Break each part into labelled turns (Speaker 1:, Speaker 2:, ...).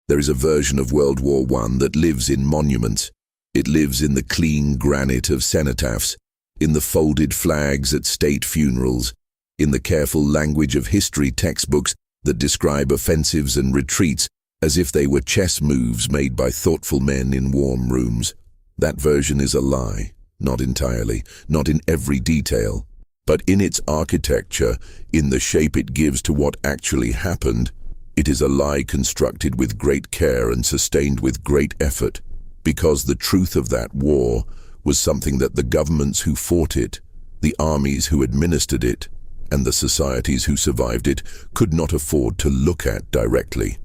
Speaker 1: There is a version of World War I that lives in monuments. It lives in the clean granite of cenotaphs, in the folded flags at state funerals, in the careful language of history textbooks that describe offensives and retreats as if they were chess moves made by thoughtful men in warm rooms. That version is a lie, not entirely, not in every detail, but in its architecture, in the shape it gives to what actually happened. It is a lie constructed with great care and sustained with great effort, because the truth of that war was something that the governments who fought it, the armies who administered it, and the societies who survived it could not afford to look at directly.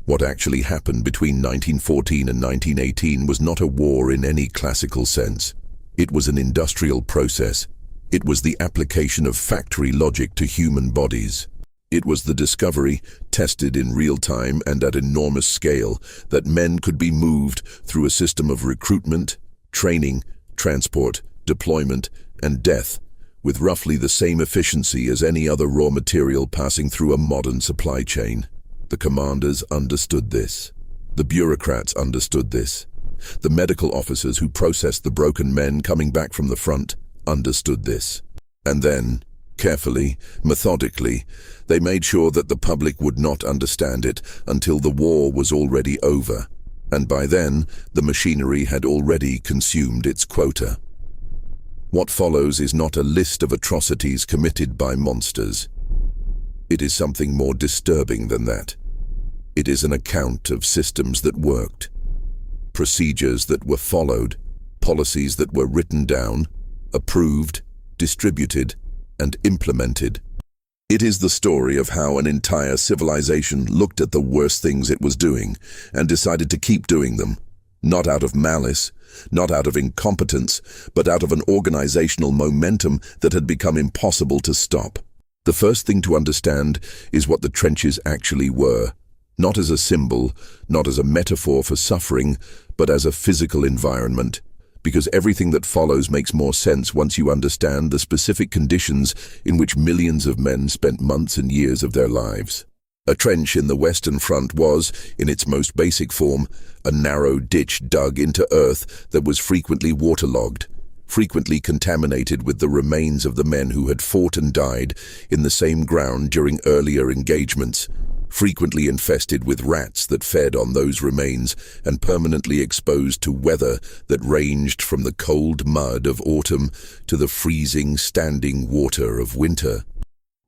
Speaker 1: What actually happened between 1914 and 1918 was not a war in any classical sense. It was an industrial process. It was the application of factory logic to human bodies. It was the discovery, tested in real time and at enormous scale, that men could be moved through a system of recruitment, training, transport, deployment, and death, with roughly the same efficiency as any other raw material passing through a modern supply chain. The commanders understood this. The bureaucrats understood this. The medical officers who processed the broken men coming back from the front understood this. And then, carefully, methodically, they made sure that the public would not understand it until the war was already over, and by then the machinery had already consumed its quota. What follows is not a list of atrocities committed by monsters. It is something more disturbing than that. It is an account of systems that worked, procedures that were followed, policies that were written down, approved, distributed, and implemented. It is the story of how an entire civilization looked at the worst things it was doing and decided to keep doing them, not out of malice, not out of incompetence, but out of an organizational momentum that had become impossible to stop. The first thing to understand is what the trenches actually were, not as a symbol, not as a metaphor for suffering, but as a physical environment. Because everything that follows makes more sense once you understand the specific conditions in which millions of men spent months and years of their lives. A trench in the Western Front was, in its most basic form, a narrow ditch dug into earth that was frequently waterlogged, frequently contaminated with the remains of the men who had fought and died in the same ground during earlier engagements, frequently infested with rats that fed on those remains and permanently exposed to weather that ranged from the cold mud of autumn to the freezing standing water of winter.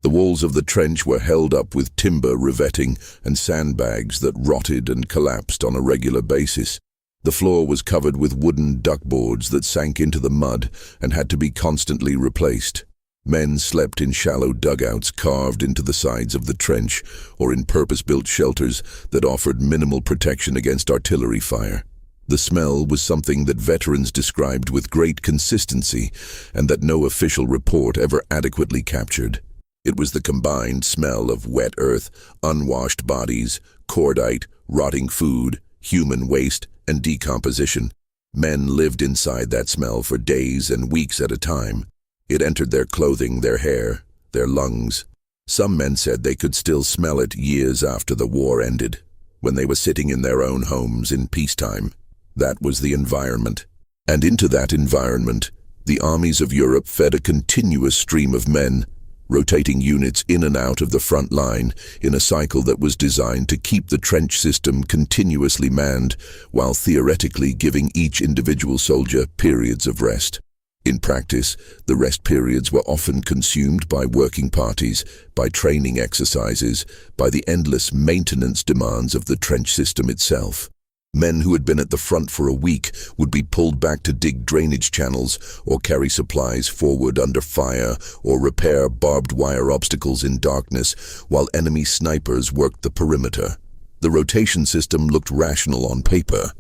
Speaker 1: The walls of the trench were held up with timber revetting and sandbags that rotted and collapsed on a regular basis. The floor was covered with wooden duckboards that sank into the mud and had to be constantly replaced. Men slept in shallow dugouts carved into the sides of the trench or in purpose-built shelters that offered minimal protection against artillery fire. The smell was something that veterans described with great consistency and that no official report ever adequately captured. It was the combined smell of wet earth, unwashed bodies, cordite, rotting food, human waste, and decomposition. Men lived inside that smell for days and weeks at a time. It entered their clothing, their hair, their lungs. Some men said they could still smell it years after the war ended, when they were sitting in their own homes in peacetime. That was the environment. And into that environment, the armies of Europe fed a continuous stream of men, rotating units in and out of the front line in a cycle that was designed to keep the trench system continuously manned, while theoretically giving each individual soldier periods of rest. In practice, the rest periods were often consumed by working parties, by training exercises, by the endless maintenance demands of the trench system itself. Men who had been at the front for a week would be pulled back to dig drainage channels or carry supplies forward under fire or repair barbed wire obstacles in darkness while enemy snipers worked the perimeter. The rotation system looked rational on paper.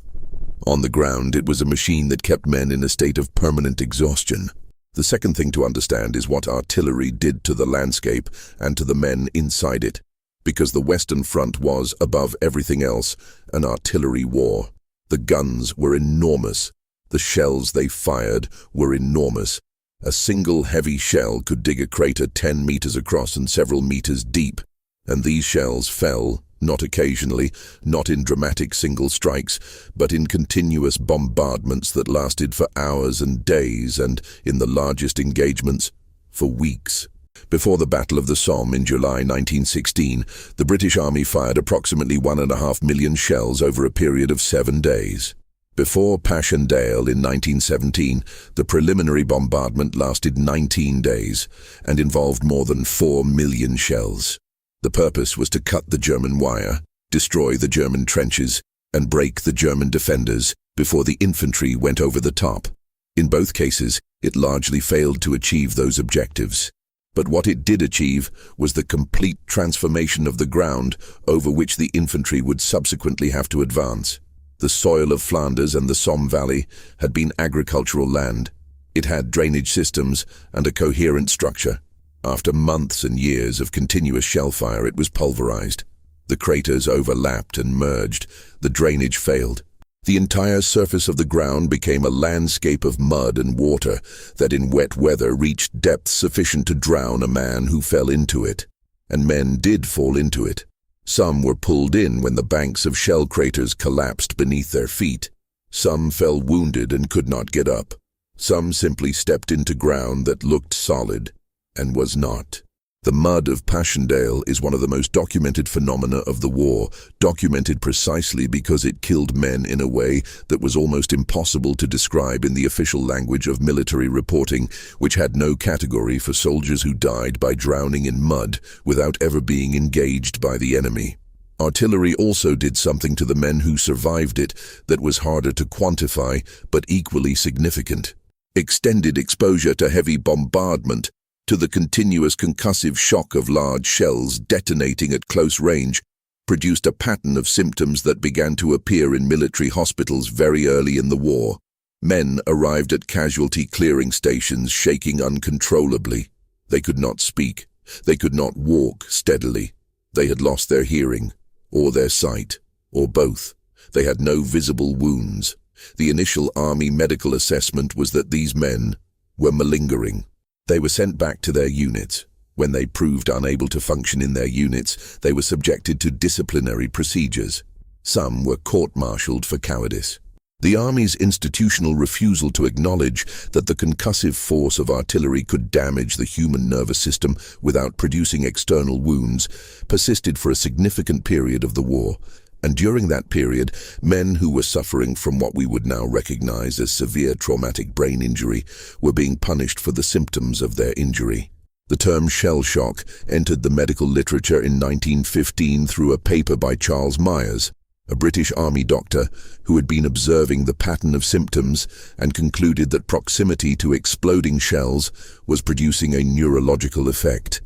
Speaker 1: On the ground, it was a machine that kept men in a state of permanent exhaustion. The second thing to understand is what artillery did to the landscape and to the men inside it, because the Western Front was, above everything else, an artillery war. The guns were enormous. The shells they fired were enormous. A single heavy shell could dig a crater 10 meters across and several meters deep, and these shells fell, not occasionally, not in dramatic single strikes, but in continuous bombardments that lasted for hours and days, and, in the largest engagements, for weeks. Before the Battle of the Somme in July 1916, the British Army fired approximately 1.5 million shells over a period of 7 days. Before Passchendaele in 1917, the preliminary bombardment lasted 19 days and involved more than 4 million shells. The purpose was to cut the German wire, destroy the German trenches, and break the German defenders before the infantry went over the top. In both cases, it largely failed to achieve those objectives. But what it did achieve was the complete transformation of the ground over which the infantry would subsequently have to advance. The soil of Flanders and the Somme Valley had been agricultural land. It had drainage systems and a coherent structure. After months and years of continuous shellfire, it was pulverized. The craters overlapped and merged. The drainage failed. The entire surface of the ground became a landscape of mud and water that in wet weather reached depths sufficient to drown a man who fell into it. And men did fall into it. Some were pulled in when the banks of shell craters collapsed beneath their feet. Some fell wounded and could not get up. Some simply stepped into ground that looked solid and was not. The mud of Passchendaele is one of the most documented phenomena of the war, documented precisely because it killed men in a way that was almost impossible to describe in the official language of military reporting, which had no category for soldiers who died by drowning in mud without ever being engaged by the enemy. Artillery also did something to the men who survived it that was harder to quantify but equally significant. Extended exposure to heavy bombardment, to the continuous concussive shock of large shells detonating at close range, produced a pattern of symptoms that began to appear in military hospitals very early in the war. Men arrived at casualty clearing stations shaking uncontrollably. They could not speak. They could not walk steadily. They had lost their hearing, or their sight, or both. They had no visible wounds. The initial army medical assessment was that these men were malingering. They were sent back to their units. When they proved unable to function in their units, they were subjected to disciplinary procedures. Some were court-martialed for cowardice. The Army's institutional refusal to acknowledge that the concussive force of artillery could damage the human nervous system without producing external wounds persisted for a significant period of the war. And during that period, men who were suffering from what we would now recognize as severe traumatic brain injury were being punished for the symptoms of their injury. The term shell shock entered the medical literature in 1915 through a paper by Charles Myers, a British Army doctor who had been observing the pattern of symptoms and concluded that proximity to exploding shells was producing a neurological effect.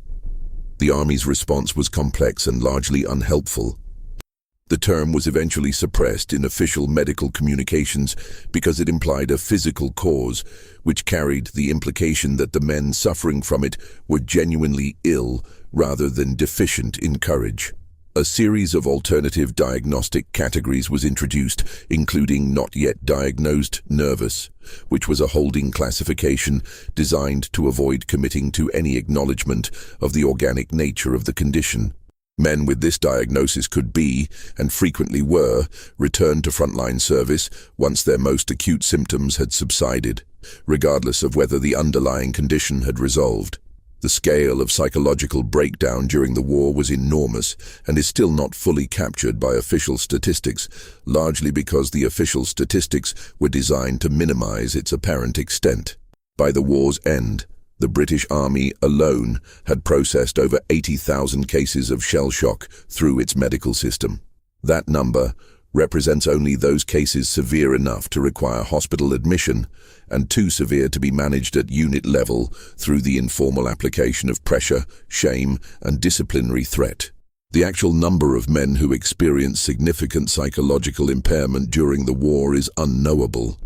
Speaker 1: The Army's response was complex and largely unhelpful. The term was eventually suppressed in official medical communications because it implied a physical cause, which carried the implication that the men suffering from it were genuinely ill rather than deficient in courage. A series of alternative diagnostic categories was introduced, including not yet diagnosed nervous, which was a holding classification designed to avoid committing to any acknowledgement of the organic nature of the condition. Men with this diagnosis could be, and frequently were, returned to frontline service once their most acute symptoms had subsided, regardless of whether the underlying condition had resolved. The scale of psychological breakdown during the war was enormous and is still not fully captured by official statistics, largely because the official statistics were designed to minimize its apparent extent. By the war's end, the British Army alone had processed over 80,000 cases of shell shock through its medical system. That number represents only those cases severe enough to require hospital admission and too severe to be managed at unit level through the informal application of pressure, shame, and disciplinary threat. The actual number of men who experienced significant psychological impairment during the war is unknowable,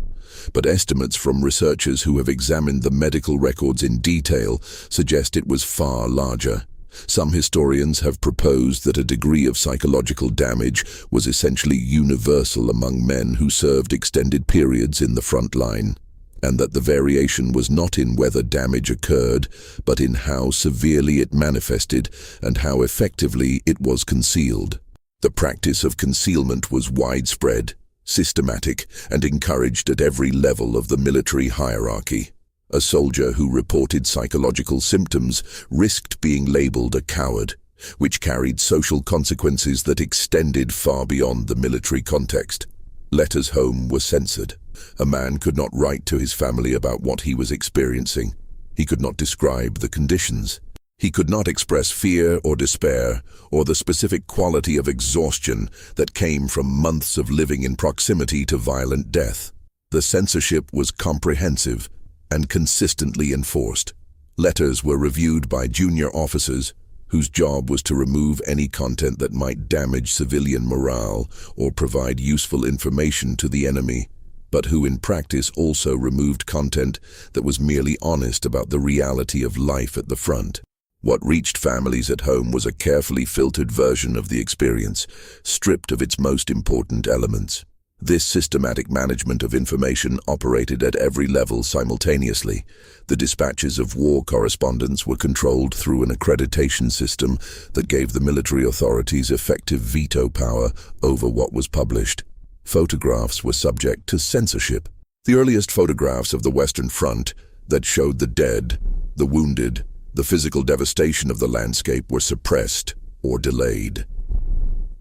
Speaker 1: but estimates from researchers who have examined the medical records in detail suggest it was far larger. Some historians have proposed that a degree of psychological damage was essentially universal among men who served extended periods in the front line, and that the variation was not in whether damage occurred, but in how severely it manifested and how effectively it was concealed. The practice of concealment was widespread, systematic, and encouraged at every level of the military hierarchy. A soldier who reported psychological symptoms risked being labeled a coward, which carried social consequences that extended far beyond the military context. Letters home were censored. A man could not write to his family about what he was experiencing. He could not describe the conditions. He could not express fear or despair, or the specific quality of exhaustion that came from months of living in proximity to violent death. The censorship was comprehensive and consistently enforced. Letters were reviewed by junior officers, whose job was to remove any content that might damage civilian morale or provide useful information to the enemy, but who in practice also removed content that was merely honest about the reality of life at the front. What reached families at home was a carefully filtered version of the experience, stripped of its most important elements. This systematic management of information operated at every level simultaneously. The dispatches of war correspondents were controlled through an accreditation system that gave the military authorities effective veto power over what was published. Photographs were subject to censorship. The earliest photographs of the Western Front that showed the dead, the wounded, the physical devastation of the landscape were suppressed or delayed.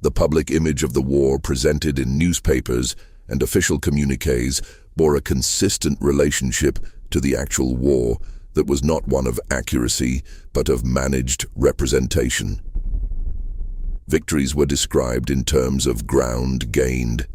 Speaker 1: The public image of the war presented in newspapers and official communiques bore a consistent relationship to the actual war that was not one of accuracy but of managed representation. Victories were described in terms of ground gained.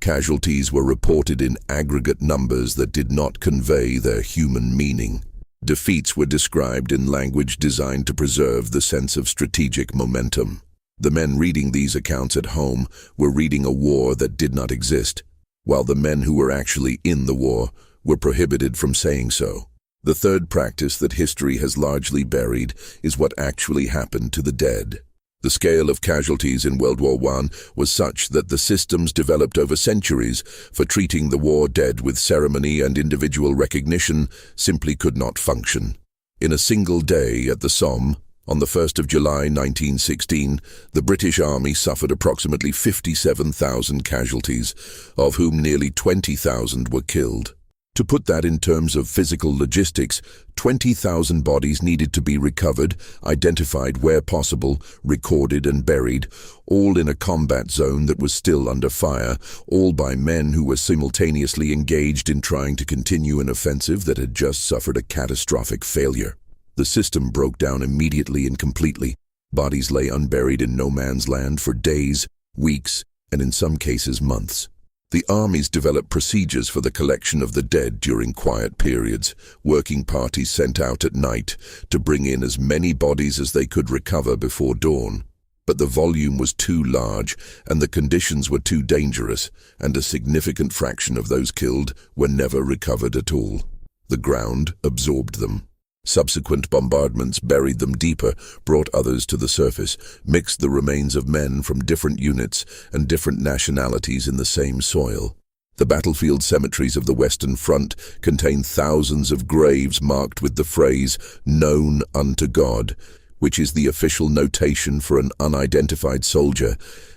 Speaker 1: Casualties were reported in aggregate numbers that did not convey their human meaning. Defeats were described in language designed to preserve the sense of strategic momentum. The men reading these accounts at home were reading a war that did not exist, while the men who were actually in the war were prohibited from saying so. The third practice that history has largely buried is what actually happened to the dead. The scale of casualties in World War I was such that the systems developed over centuries for treating the war dead with ceremony and individual recognition simply could not function. In a single day at the Somme, on the 1st of July 1916, the British Army suffered approximately 57,000 casualties, of whom nearly 20,000 were killed. To put that in terms of physical logistics, 20,000 bodies needed to be recovered, identified where possible, recorded and buried, all in a combat zone that was still under fire, all by men who were simultaneously engaged in trying to continue an offensive that had just suffered a catastrophic failure. The system broke down immediately and completely. Bodies lay unburied in no man's land for days, weeks, and in some cases months. The armies developed procedures for the collection of the dead during quiet periods, working parties sent out at night to bring in as many bodies as they could recover before dawn. But the volume was too large and the conditions were too dangerous, and a significant fraction of those killed were never recovered at all. The ground absorbed them. Subsequent bombardments buried them deeper, brought others to the surface, mixed the remains of men from different units and different nationalities in the same soil. The battlefield cemeteries of the Western Front contain thousands of graves marked with the phrase, "known unto God," which is the official notation for an unidentified soldier,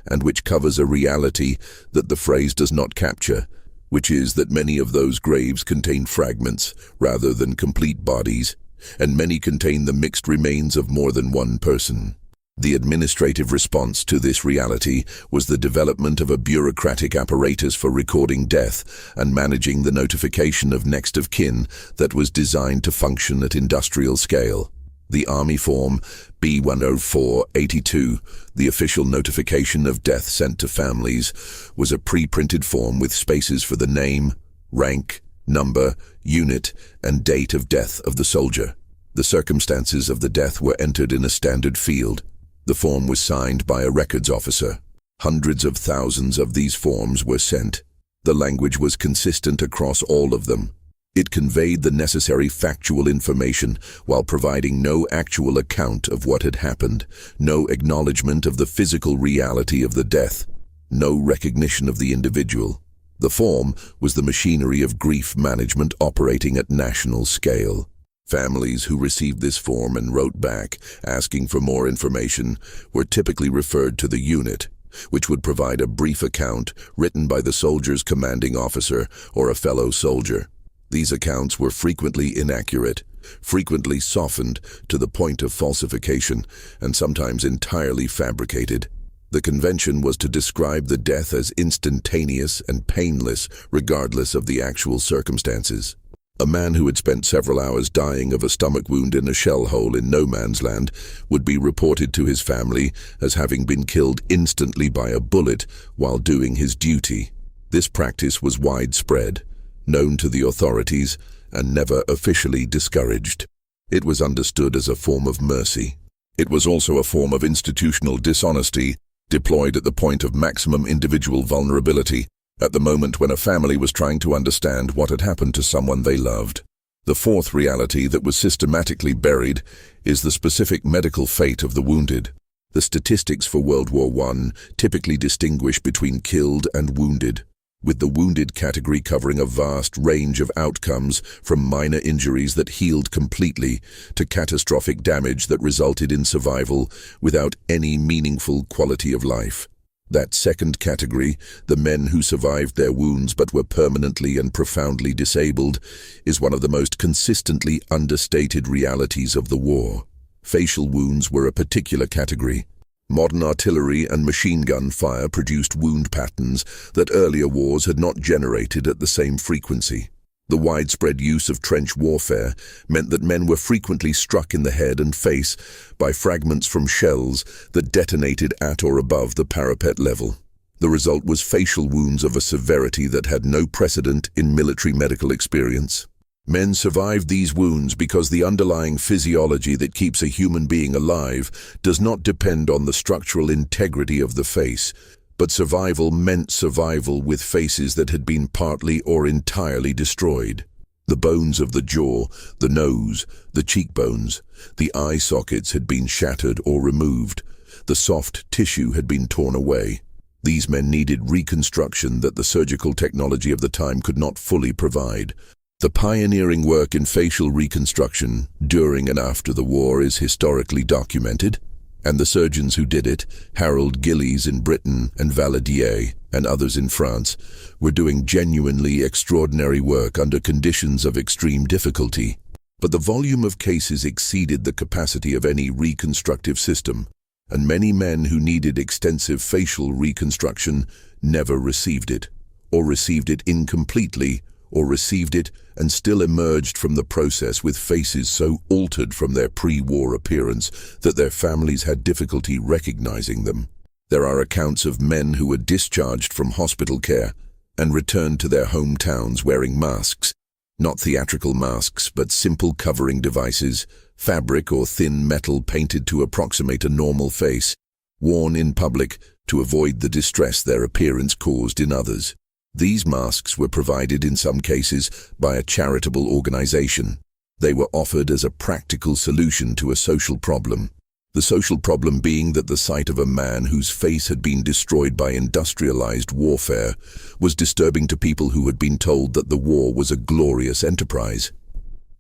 Speaker 1: and which covers a reality that the phrase does not capture, which is that many of those graves contain fragments rather than complete bodies, and many contain the mixed remains of more than one person. The administrative response to this reality was the development of a bureaucratic apparatus for recording death and managing the notification of next of kin that was designed to function at industrial scale. The Army Form B-104-82, the official notification of death sent to families, was a pre-printed form with spaces for the name, rank, number, unit, and date of death of the soldier. The circumstances of the death were entered in a standard field. The form was signed by a records officer. Hundreds of thousands of these forms were sent. The language was consistent across all of them. It conveyed the necessary factual information while providing no actual account of what had happened, no acknowledgement of the physical reality of the death, no recognition of the individual. The form was the machinery of grief management operating at national scale. Families who received this form and wrote back, asking for more information, were typically referred to the unit, which would provide a brief account written by the soldier's commanding officer or a fellow soldier. These accounts were frequently inaccurate, frequently softened to the point of falsification, and sometimes entirely fabricated. The convention was to describe the death as instantaneous and painless, regardless of the actual circumstances. A man who had spent several hours dying of a stomach wound in a shell hole in no man's land would be reported to his family as having been killed instantly by a bullet while doing his duty. This practice was widespread, known to the authorities, and never officially discouraged. It was understood as a form of mercy. It was also a form of institutional dishonesty, deployed at the point of maximum individual vulnerability, at the moment when a family was trying to understand what had happened to someone they loved. The fourth reality that was systematically buried is the specific medical fate of the wounded. The statistics for World War I typically distinguish between killed and wounded, with the wounded category covering a vast range of outcomes from minor injuries that healed completely to catastrophic damage that resulted in survival without any meaningful quality of life. That second category, the men who survived their wounds but were permanently and profoundly disabled, is one of the most consistently understated realities of the war. Facial wounds were a particular category. Modern artillery and machine gun fire produced wound patterns that earlier wars had not generated at the same frequency. The widespread use of trench warfare meant that men were frequently struck in the head and face by fragments from shells that detonated at or above the parapet level. The result was facial wounds of a severity that had no precedent in military medical experience. Men survived these wounds because the underlying physiology that keeps a human being alive does not depend on the structural integrity of the face, but survival meant survival with faces that had been partly or entirely destroyed. The bones of the jaw, the nose, the cheekbones, the eye sockets had been shattered or removed. The soft tissue had been torn away. These men needed reconstruction that the surgical technology of the time could not fully provide. The pioneering work in facial reconstruction during and after the war is historically documented, and the surgeons who did it, Harold Gillies in Britain and Valadier and others in France, were doing genuinely extraordinary work under conditions of extreme difficulty. But the volume of cases exceeded the capacity of any reconstructive system, and many men who needed extensive facial reconstruction never received it, or received it incompletely, or received it and still emerged from the process with faces so altered from their pre-war appearance that their families had difficulty recognizing them. There are accounts of men who were discharged from hospital care and returned to their hometowns wearing masks, not theatrical masks, but simple covering devices, fabric or thin metal painted to approximate a normal face, worn in public to avoid the distress their appearance caused in others. These masks were provided in some cases by a charitable organization. They were offered as a practical solution to a social problem. The social problem being that the sight of a man whose face had been destroyed by industrialized warfare was disturbing to people who had been told that the war was a glorious enterprise.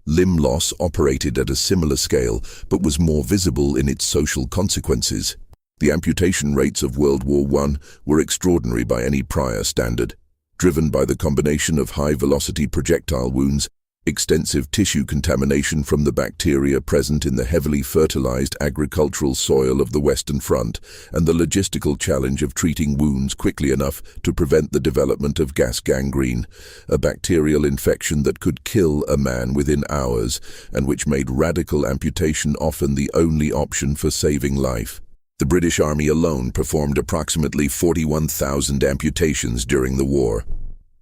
Speaker 1: Limb loss operated at a similar scale, but was more visible in its social consequences. The amputation rates of World War I were extraordinary by any prior standard, driven by the combination of high-velocity projectile wounds, extensive tissue contamination from the bacteria present in the heavily fertilized agricultural soil of the Western Front, and the logistical challenge of treating wounds quickly enough to prevent the development of gas gangrene, a bacterial infection that could kill a man within hours, and which made radical amputation often the only option for saving life. The British Army alone performed approximately 41,000 amputations during the war.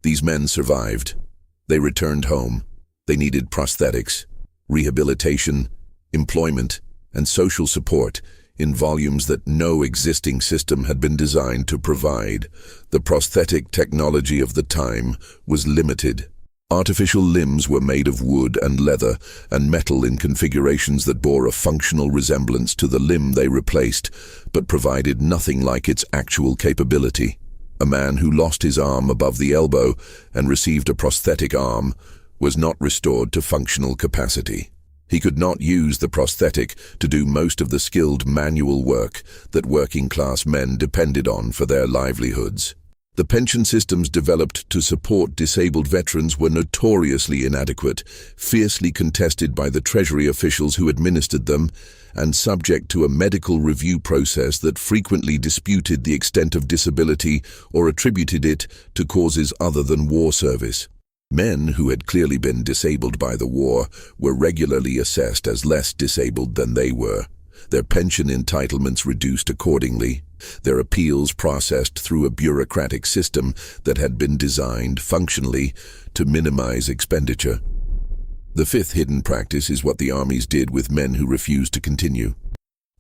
Speaker 1: These men survived. They returned home. They needed prosthetics, rehabilitation, employment, and social support in volumes that no existing system had been designed to provide. The prosthetic technology of the time was limited. Artificial limbs were made of wood and leather and metal in configurations that bore a functional resemblance to the limb they replaced, but provided nothing like its actual capability. A man who lost his arm above the elbow and received a prosthetic arm was not restored to functional capacity. He could not use the prosthetic to do most of the skilled manual work that working-class men depended on for their livelihoods. The pension systems developed to support disabled veterans were notoriously inadequate, fiercely contested by the Treasury officials who administered them, and subject to a medical review process that frequently disputed the extent of disability or attributed it to causes other than war service. Men who had clearly been disabled by the war were regularly assessed as less disabled than they were, their pension entitlements reduced accordingly, their appeals processed through a bureaucratic system that had been designed, functionally, to minimize expenditure. The fifth hidden practice is what the armies did with men who refused to continue.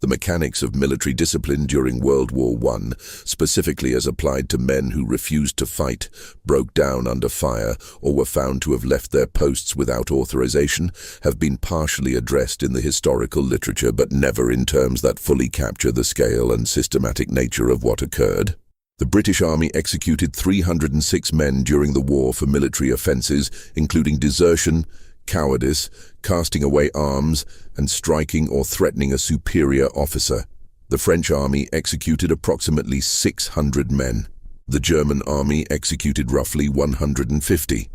Speaker 1: The mechanics of military discipline during World War I, specifically as applied to men who refused to fight, broke down under fire, or were found to have left their posts without authorization, have been partially addressed in the historical literature, but never in terms that fully capture the scale and systematic nature of what occurred. The British Army executed 306 men during the war for military offences, including desertion, cowardice, casting away arms, and striking or threatening a superior officer. The French army executed approximately 600 men. The German army executed roughly 150.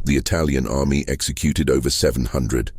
Speaker 1: The Italian army executed over 700.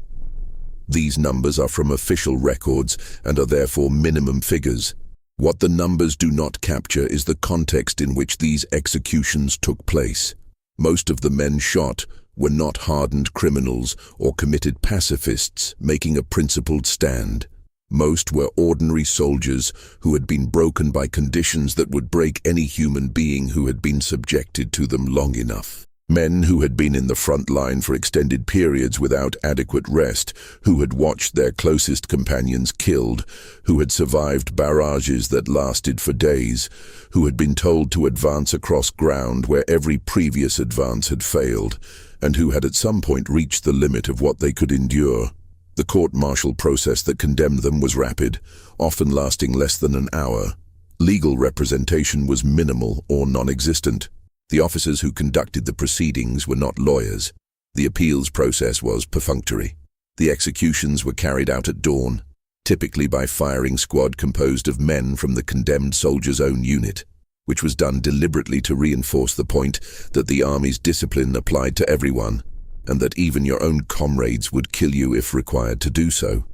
Speaker 1: These numbers are from official records and are therefore minimum figures. What the numbers do not capture is the context in which these executions took place. Most of the men shot were not hardened criminals or committed pacifists making a principled stand. Most were ordinary soldiers who had been broken by conditions that would break any human being who had been subjected to them long enough. Men who had been in the front line for extended periods without adequate rest, who had watched their closest companions killed, who had survived barrages that lasted for days, who had been told to advance across ground where every previous advance had failed, and who had at some point reached the limit of what they could endure. The court-martial process that condemned them was rapid, often lasting less than an hour. Legal representation was minimal or non-existent. The officers who conducted the proceedings were not lawyers. The appeals process was perfunctory. The executions were carried out at dawn, typically by firing squad composed of men from the condemned soldier's own unit, which was done deliberately to reinforce the point that the army's discipline applied to everyone, and that even your own comrades would kill you if required to do so.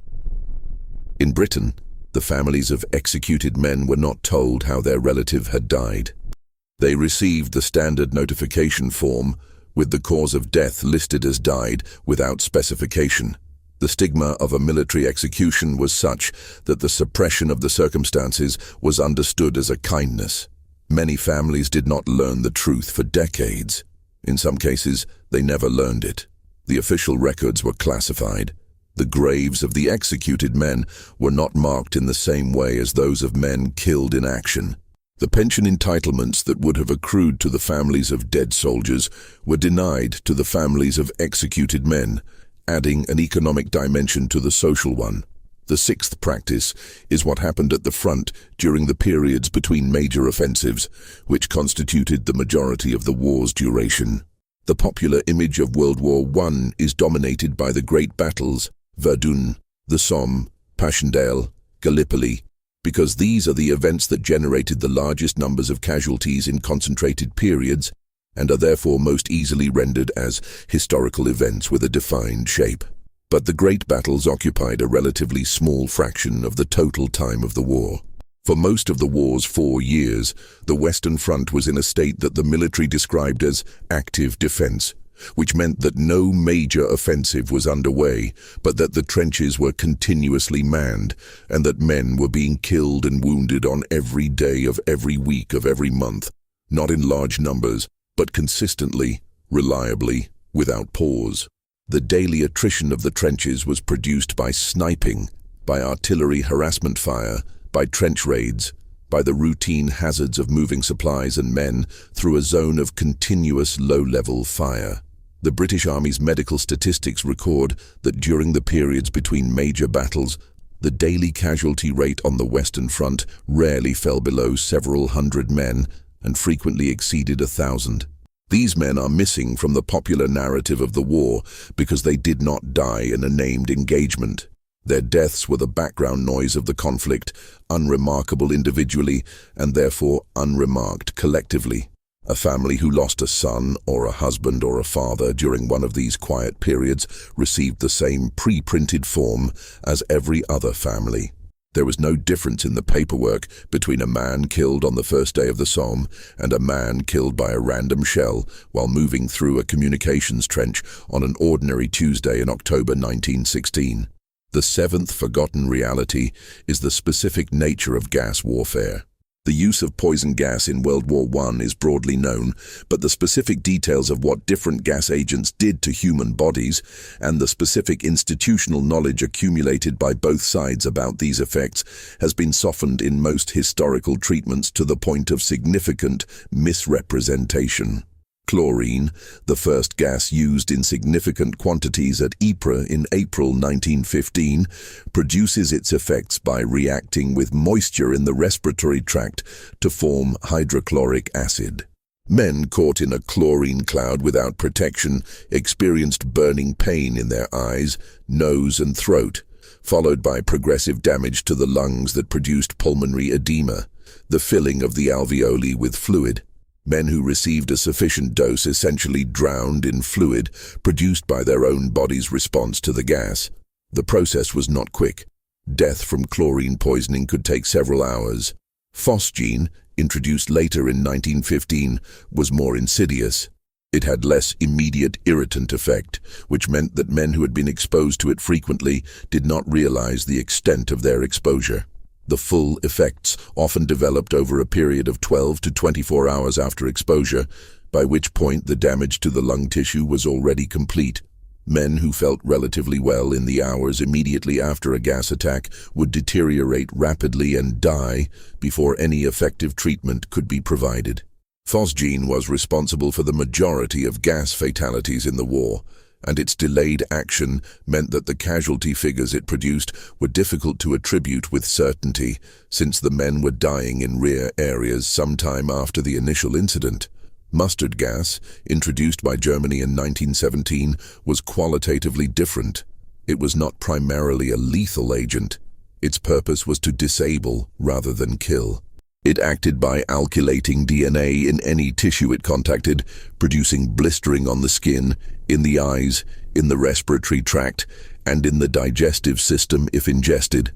Speaker 1: In Britain, the families of executed men were not told how their relative had died. They received the standard notification form, with the cause of death listed as died without specification. The stigma of a military execution was such that the suppression of the circumstances was understood as a kindness. Many families did not learn the truth for decades. In some cases, they never learned it. The official records were classified. The graves of the executed men were not marked in the same way as those of men killed in action. The pension entitlements that would have accrued to the families of dead soldiers were denied to the families of executed men, adding an economic dimension to the social one. The sixth practice is what happened at the front during the periods between major offensives, which constituted the majority of the war's duration. The popular image of World War I is dominated by the great battles, Verdun, the Somme, Passchendaele, Gallipoli, because these are the events that generated the largest numbers of casualties in concentrated periods and are therefore most easily rendered as historical events with a defined shape. But the great battles occupied a relatively small fraction of the total time of the war. For most of the war's 4 years, the Western Front was in a state that the military described as active defense, which meant that no major offensive was underway, but that the trenches were continuously manned, and that men were being killed and wounded on every day of every week of every month, not in large numbers, but consistently, reliably, without pause. The daily attrition of the trenches was produced by sniping, by artillery harassment fire, by trench raids, by the routine hazards of moving supplies and men through a zone of continuous low-level fire. The British Army's medical statistics record that during the periods between major battles, the daily casualty rate on the Western Front rarely fell below several hundred men and frequently exceeded 1,000. These men are missing from the popular narrative of the war because they did not die in a named engagement. Their deaths were the background noise of the conflict, unremarkable individually and therefore unremarked collectively. A family who lost a son or a husband or a father during one of these quiet periods received the same pre-printed form as every other family. There was no difference in the paperwork between a man killed on the first day of the Somme and a man killed by a random shell while moving through a communications trench on an ordinary Tuesday in October 1916. The seventh forgotten reality is the specific nature of gas warfare. The use of poison gas in World War I is broadly known, but the specific details of what different gas agents did to human bodies and the specific institutional knowledge accumulated by both sides about these effects has been softened in most historical treatments to the point of significant misrepresentation. Chlorine, the first gas used in significant quantities at Ypres in April 1915, produces its effects by reacting with moisture in the respiratory tract to form hydrochloric acid. Men caught in a chlorine cloud without protection experienced burning pain in their eyes, nose and throat, followed by progressive damage to the lungs that produced pulmonary edema, the filling of the alveoli with fluid. Men who received a sufficient dose essentially drowned in fluid produced by their own body's response to the gas. The process was not quick. Death from chlorine poisoning could take several hours. Phosgene, introduced later in 1915, was more insidious. It had less immediate irritant effect, which meant that men who had been exposed to it frequently did not realize the extent of their exposure. The full effects often developed over a period of 12 to 24 hours after exposure, by which point the damage to the lung tissue was already complete. Men who felt relatively well in the hours immediately after a gas attack would deteriorate rapidly and die before any effective treatment could be provided. Phosgene was responsible for the majority of gas fatalities in the war, and its delayed action meant that the casualty figures it produced were difficult to attribute with certainty, since the men were dying in rear areas sometime after the initial incident. Mustard gas, introduced by Germany in 1917, was qualitatively different. It was not primarily a lethal agent. Its purpose was to disable rather than kill. It acted by alkylating DNA in any tissue it contacted, producing blistering on the skin, in the eyes, in the respiratory tract, and in the digestive system if ingested.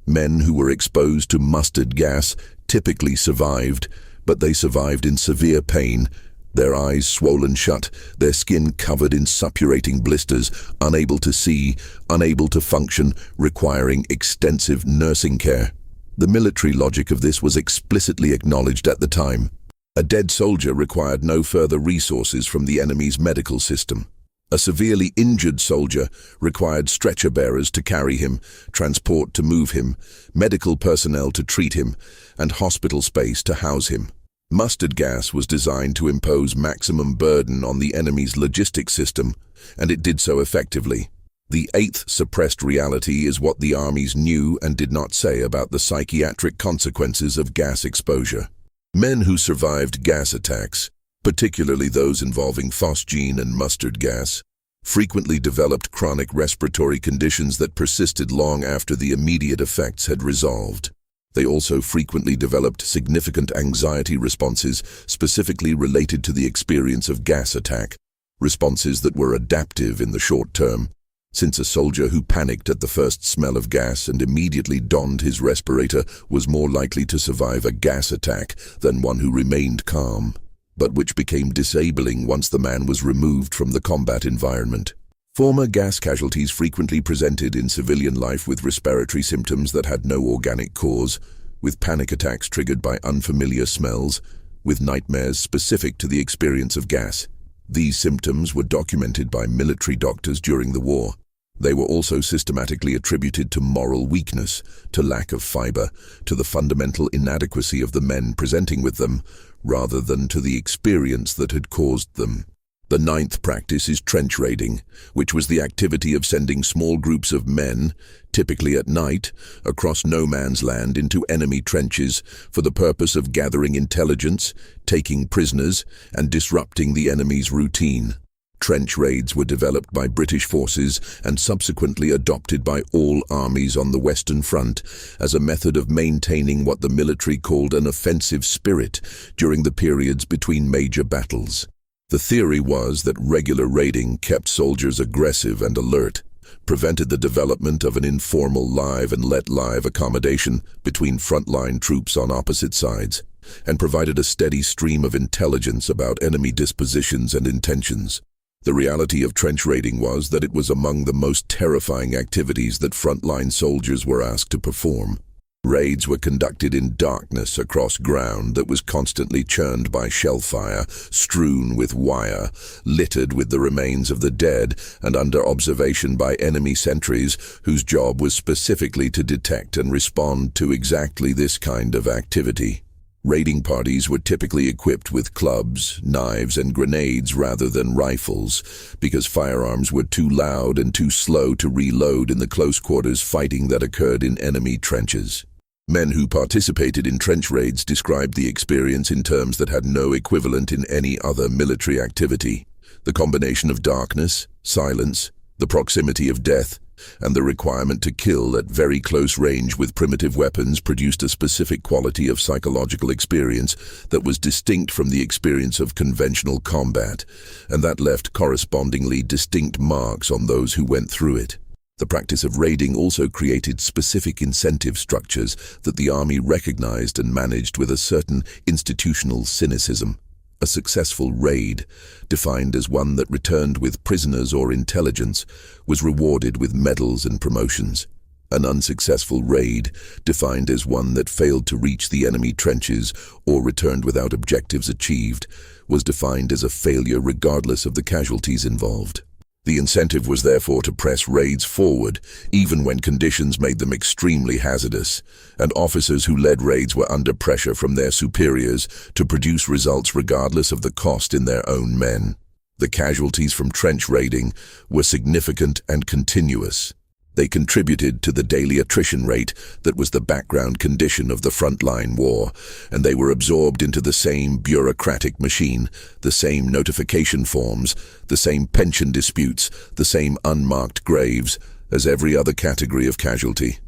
Speaker 1: Men who were exposed to mustard gas typically survived, but they survived in severe pain, their eyes swollen shut, their skin covered in suppurating blisters, unable to see, unable to function, requiring extensive nursing care. The military logic of this was explicitly acknowledged at the time. A dead soldier required no further resources from the enemy's medical system. A severely injured soldier required stretcher bearers to carry him, transport to move him, medical personnel to treat him, and hospital space to house him. Mustard gas was designed to impose maximum burden on the enemy's logistics system, and it did so effectively. The eighth suppressed reality is what the armies knew and did not say about the psychiatric consequences of gas exposure. Men who survived gas attacks, particularly those involving phosgene and mustard gas, frequently developed chronic respiratory conditions that persisted long after the immediate effects had resolved. They also frequently developed significant anxiety responses specifically related to the experience of gas attack, responses that were adaptive in the short term, since a soldier who panicked at the first smell of gas and immediately donned his respirator was more likely to survive a gas attack than one who remained calm, but which became disabling once the man was removed from the combat environment. Former gas casualties frequently presented in civilian life with respiratory symptoms that had no organic cause, with panic attacks triggered by unfamiliar smells, with nightmares specific to the experience of gas. These symptoms were documented by military doctors during the war. They were also systematically attributed to moral weakness, to lack of fiber, to the fundamental inadequacy of the men presenting with them, rather than to the experience that had caused them. The ninth practice is trench raiding, which was the activity of sending small groups of men, typically at night, across no man's land into enemy trenches for the purpose of gathering intelligence, taking prisoners, and disrupting the enemy's routine. Trench raids were developed by British forces and subsequently adopted by all armies on the Western Front as a method of maintaining what the military called an offensive spirit during the periods between major battles. The theory was that regular raiding kept soldiers aggressive and alert, prevented the development of an informal live and let live accommodation between frontline troops on opposite sides, and provided a steady stream of intelligence about enemy dispositions and intentions. The reality of trench raiding was that it was among the most terrifying activities that frontline soldiers were asked to perform. Raids were conducted in darkness across ground that was constantly churned by shellfire, strewn with wire, littered with the remains of the dead, and under observation by enemy sentries whose job was specifically to detect and respond to exactly this kind of activity. Raiding parties were typically equipped with clubs, knives, and grenades rather than rifles, because firearms were too loud and too slow to reload in the close quarters fighting that occurred in enemy trenches. Men who participated in trench raids described the experience in terms that had no equivalent in any other military activity. The combination of darkness, silence, the proximity of death, and the requirement to kill at very close range with primitive weapons produced a specific quality of psychological experience that was distinct from the experience of conventional combat, and that left correspondingly distinct marks on those who went through it. The practice of raiding also created specific incentive structures that the army recognized and managed with a certain institutional cynicism. A successful raid, defined as one that returned with prisoners or intelligence, was rewarded with medals and promotions. An unsuccessful raid, defined as one that failed to reach the enemy trenches or returned without objectives achieved, was defined as a failure regardless of the casualties involved. The incentive was therefore to press raids forward, even when conditions made them extremely hazardous, and officers who led raids were under pressure from their superiors to produce results regardless of the cost in their own men. The casualties from trench raiding were significant and continuous. They contributed to the daily attrition rate that was the background condition of the frontline war, and they were absorbed into the same bureaucratic machine, the same notification forms, the same pension disputes, the same unmarked graves, as every other category of casualty.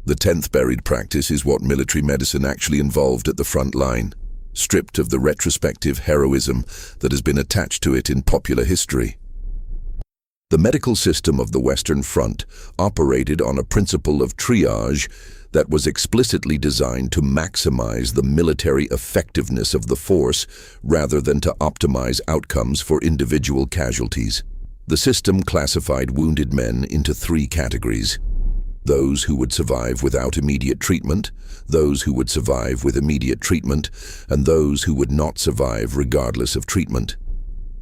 Speaker 1: The 10th buried practice is what military medicine actually involved at the front line, stripped of the retrospective heroism that has been attached to it in popular history. The medical system of the Western Front operated on a principle of triage that was explicitly designed to maximize the military effectiveness of the force rather than to optimize outcomes for individual casualties. The system classified wounded men into 3 categories: those who would survive without immediate treatment, those who would survive with immediate treatment, and those who would not survive regardless of treatment.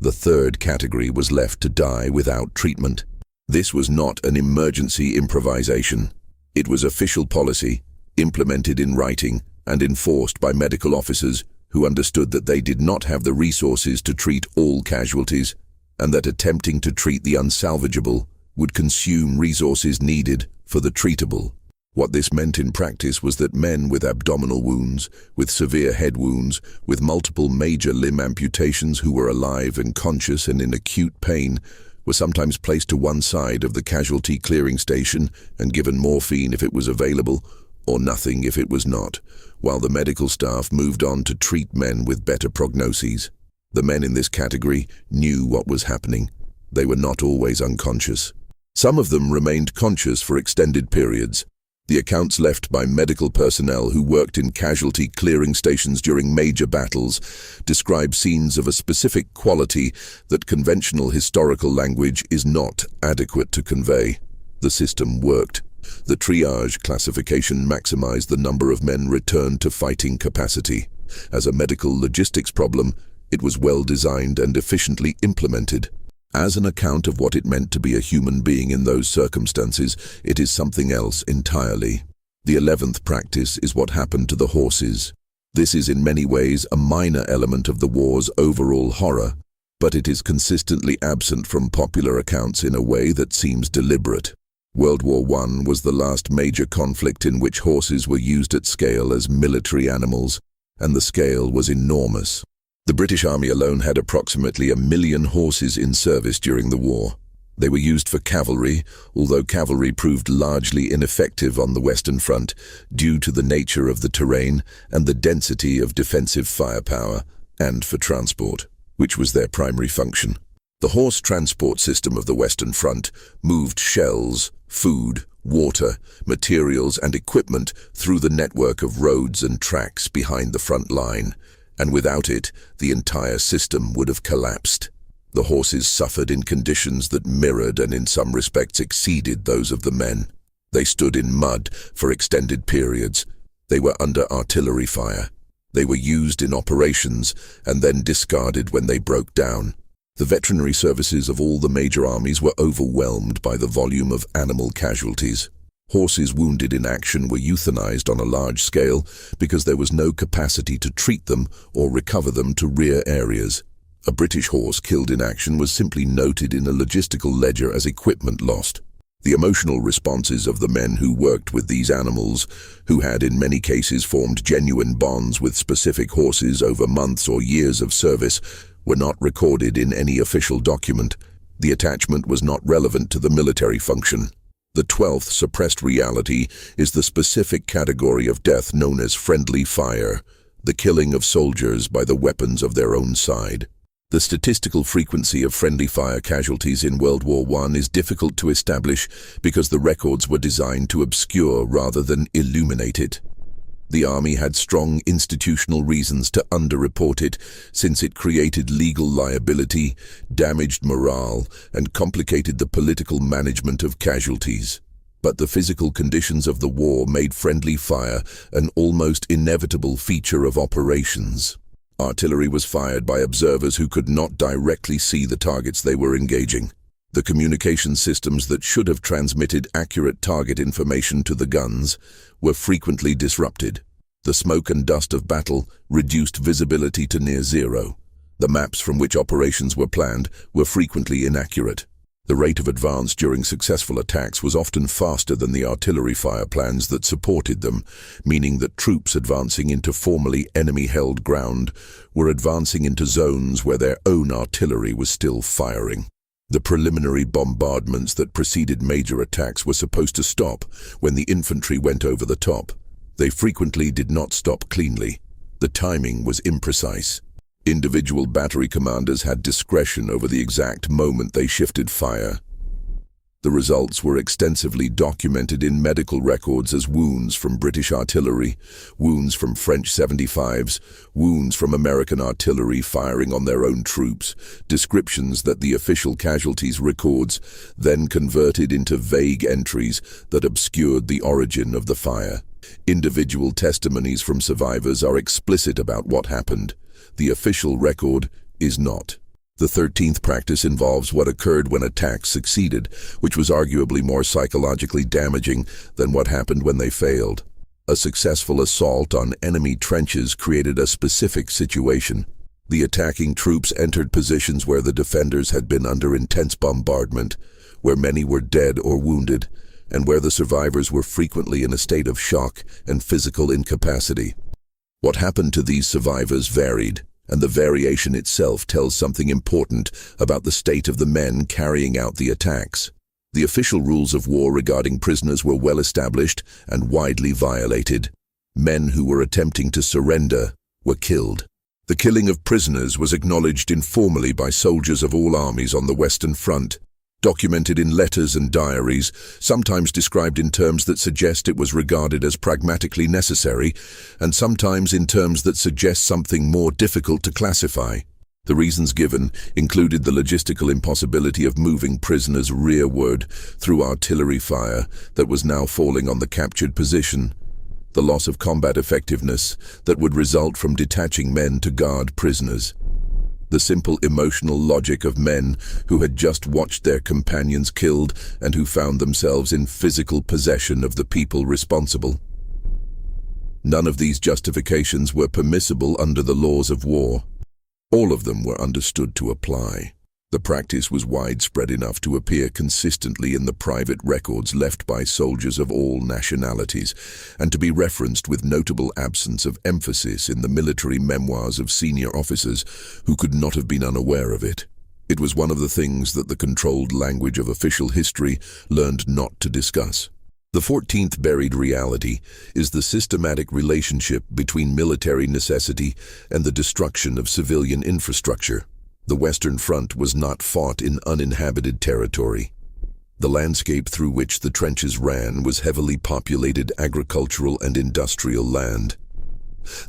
Speaker 1: The 3rd category was left to die without treatment. This was not an emergency improvisation. It was official policy, implemented in writing and enforced by medical officers who understood that they did not have the resources to treat all casualties, and that attempting to treat the unsalvageable would consume resources needed for the treatable. What this meant in practice was that men with abdominal wounds, with severe head wounds, with multiple major limb amputations who were alive and conscious and in acute pain were sometimes placed to one side of the casualty clearing station and given morphine if it was available, or nothing if it was not, while the medical staff moved on to treat men with better prognoses. The men in this category knew what was happening. They were not always unconscious. Some of them remained conscious for extended periods. The accounts left by medical personnel who worked in casualty clearing stations during major battles describe scenes of a specific quality that conventional historical language is not adequate to convey. The system worked. The triage classification maximized the number of men returned to fighting capacity. As a medical logistics problem, it was well designed and efficiently implemented. As an account of what it meant to be a human being in those circumstances, it is something else entirely. The 11th practice is what happened to the horses. This is in many ways a minor element of the war's overall horror. but it is consistently absent from popular accounts in a way that seems deliberate. World War I was the last major conflict in which horses were used at scale as military animals, and the scale was enormous. The British Army alone had approximately 1 million horses in service during the war. They were used for cavalry, although cavalry proved largely ineffective on the Western Front due to the nature of the terrain and the density of defensive firepower, and for transport, which was their primary function. The horse transport system of the Western Front moved shells, food, water, materials and equipment through the network of roads and tracks behind the front line, and without it, the entire system would have collapsed. The horses suffered in conditions that mirrored and in some respects exceeded those of the men. They stood in mud for extended periods. They were under artillery fire. They were used in operations and then discarded when they broke down. The veterinary services of all the major armies were overwhelmed by the volume of animal casualties. Horses wounded in action were euthanized on a large scale because there was no capacity to treat them or recover them to rear areas. A British horse killed in action was simply noted in a logistical ledger as equipment lost. The emotional responses of the men who worked with these animals, who had in many cases formed genuine bonds with specific horses over months or years of service, were not recorded in any official document. The attachment was not relevant to the military function. The 12th suppressed reality is the specific category of death known as friendly fire, the killing of soldiers by the weapons of their own side. The statistical frequency of friendly fire casualties in World War I is difficult to establish because the records were designed to obscure rather than illuminate it. The Army had strong institutional reasons to underreport it, since it created legal liability, damaged morale, and complicated the political management of casualties. But the physical conditions of the war made friendly fire an almost inevitable feature of operations. Artillery was fired by observers who could not directly see the targets they were engaging. The communication systems that should have transmitted accurate target information to the guns were frequently disrupted. The smoke and dust of battle reduced visibility to near zero. The maps from which operations were planned were frequently inaccurate. The rate of advance during successful attacks was often faster than the artillery fire plans that supported them, meaning that troops advancing into formerly enemy-held ground were advancing into zones where their own artillery was still firing. The preliminary bombardments that preceded major attacks were supposed to stop when the infantry went over the top. They frequently did not stop cleanly. The timing was imprecise. Individual battery commanders had discretion over the exact moment they shifted fire. The results were extensively documented in medical records as wounds from British artillery, wounds from French 75s, wounds from American artillery firing on their own troops, descriptions that the official casualties records then converted into vague entries that obscured the origin of the fire. Individual testimonies from survivors are explicit about what happened. The official record is not. The 13th practice involves what occurred when attacks succeeded, which was arguably more psychologically damaging than what happened when they failed. A successful assault on enemy trenches created a specific situation. The attacking troops entered positions where the defenders had been under intense bombardment, where many were dead or wounded, and where the survivors were frequently in a state of shock and physical incapacity. What happened to these survivors varied, and the variation itself tells something important about the state of the men carrying out the attacks. The official rules of war regarding prisoners were well established and widely violated. Men who were attempting to surrender were killed. The killing of prisoners was acknowledged informally by soldiers of all armies on the Western Front, documented in letters and diaries, sometimes described in terms that suggest it was regarded as pragmatically necessary, and sometimes in terms that suggest something more difficult to classify. The reasons given included the logistical impossibility of moving prisoners rearward through artillery fire that was now falling on the captured position, the loss of combat effectiveness that would result from detaching men to guard prisoners, the simple emotional logic of men who had just watched their companions killed and who found themselves in physical possession of the people responsible. None of these justifications were permissible under the laws of war. All of them were understood to apply. The practice was widespread enough to appear consistently in the private records left by soldiers of all nationalities, and to be referenced with notable absence of emphasis in the military memoirs of senior officers who could not have been unaware of it. It was one of the things that the controlled language of official history learned not to discuss. The 14th buried reality is the systematic relationship between military necessity and the destruction of civilian infrastructure. The Western Front was not fought in uninhabited territory. The landscape through which the trenches ran was heavily populated agricultural and industrial land.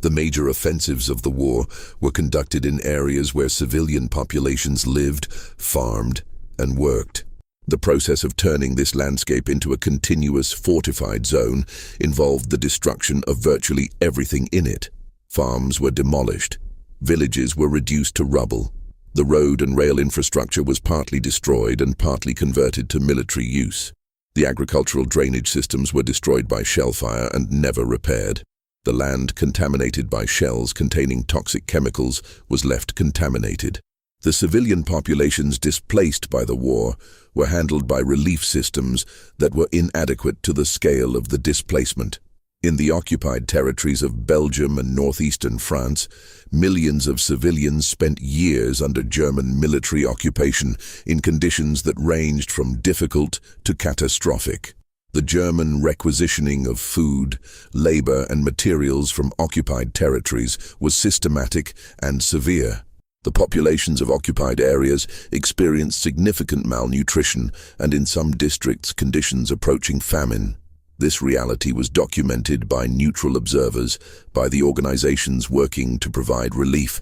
Speaker 1: The major offensives of the war were conducted in areas where civilian populations lived, farmed, and worked. The process of turning this landscape into a continuous fortified zone involved the destruction of virtually everything in it. Farms were demolished. Villages were reduced to rubble. The road and rail infrastructure was partly destroyed and partly converted to military use. The agricultural drainage systems were destroyed by shellfire and never repaired. The land contaminated by shells containing toxic chemicals was left contaminated. The civilian populations displaced by the war were handled by relief systems that were inadequate to the scale of the displacement. In the occupied territories of Belgium and northeastern France, millions of civilians spent years under German military occupation in conditions that ranged from difficult to catastrophic. The German requisitioning of food, labor, and materials from occupied territories was systematic and severe. The populations of occupied areas experienced significant malnutrition and in some districts conditions approaching famine. This reality was documented by neutral observers, by the organizations working to provide relief,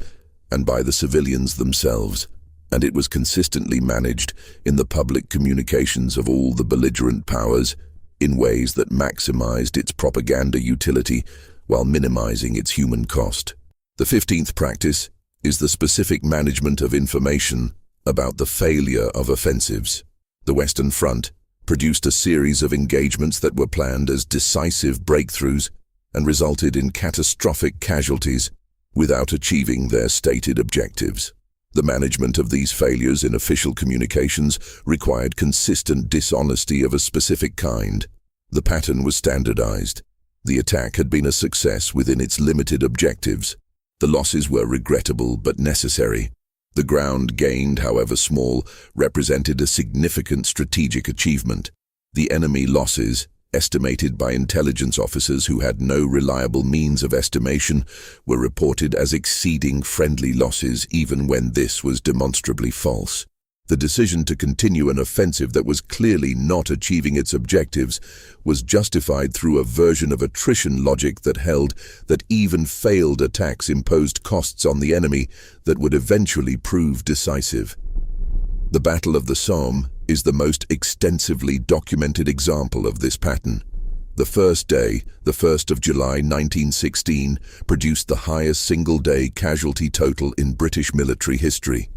Speaker 1: and by the civilians themselves, and it was consistently managed in the public communications of all the belligerent powers in ways that maximized its propaganda utility while minimizing its human cost. The 15th practice is the specific management of information about the failure of offensives. The Western Front produced a series of engagements that were planned as decisive breakthroughs and resulted in catastrophic casualties without achieving their stated objectives. The management of these failures in official communications required consistent dishonesty of a specific kind. The pattern was standardized. The attack had been a success within its limited objectives. The losses were regrettable but necessary. The ground gained, however small, represented a significant strategic achievement. The enemy losses, estimated by intelligence officers who had no reliable means of estimation, were reported as exceeding friendly losses even when this was demonstrably false. The decision to continue an offensive that was clearly not achieving its objectives was justified through a version of attrition logic that held that even failed attacks imposed costs on the enemy that would eventually prove decisive. The Battle of the Somme is the most extensively documented example of this pattern. The first day, the 1st of July 1916, produced the highest single-day casualty total in British military history.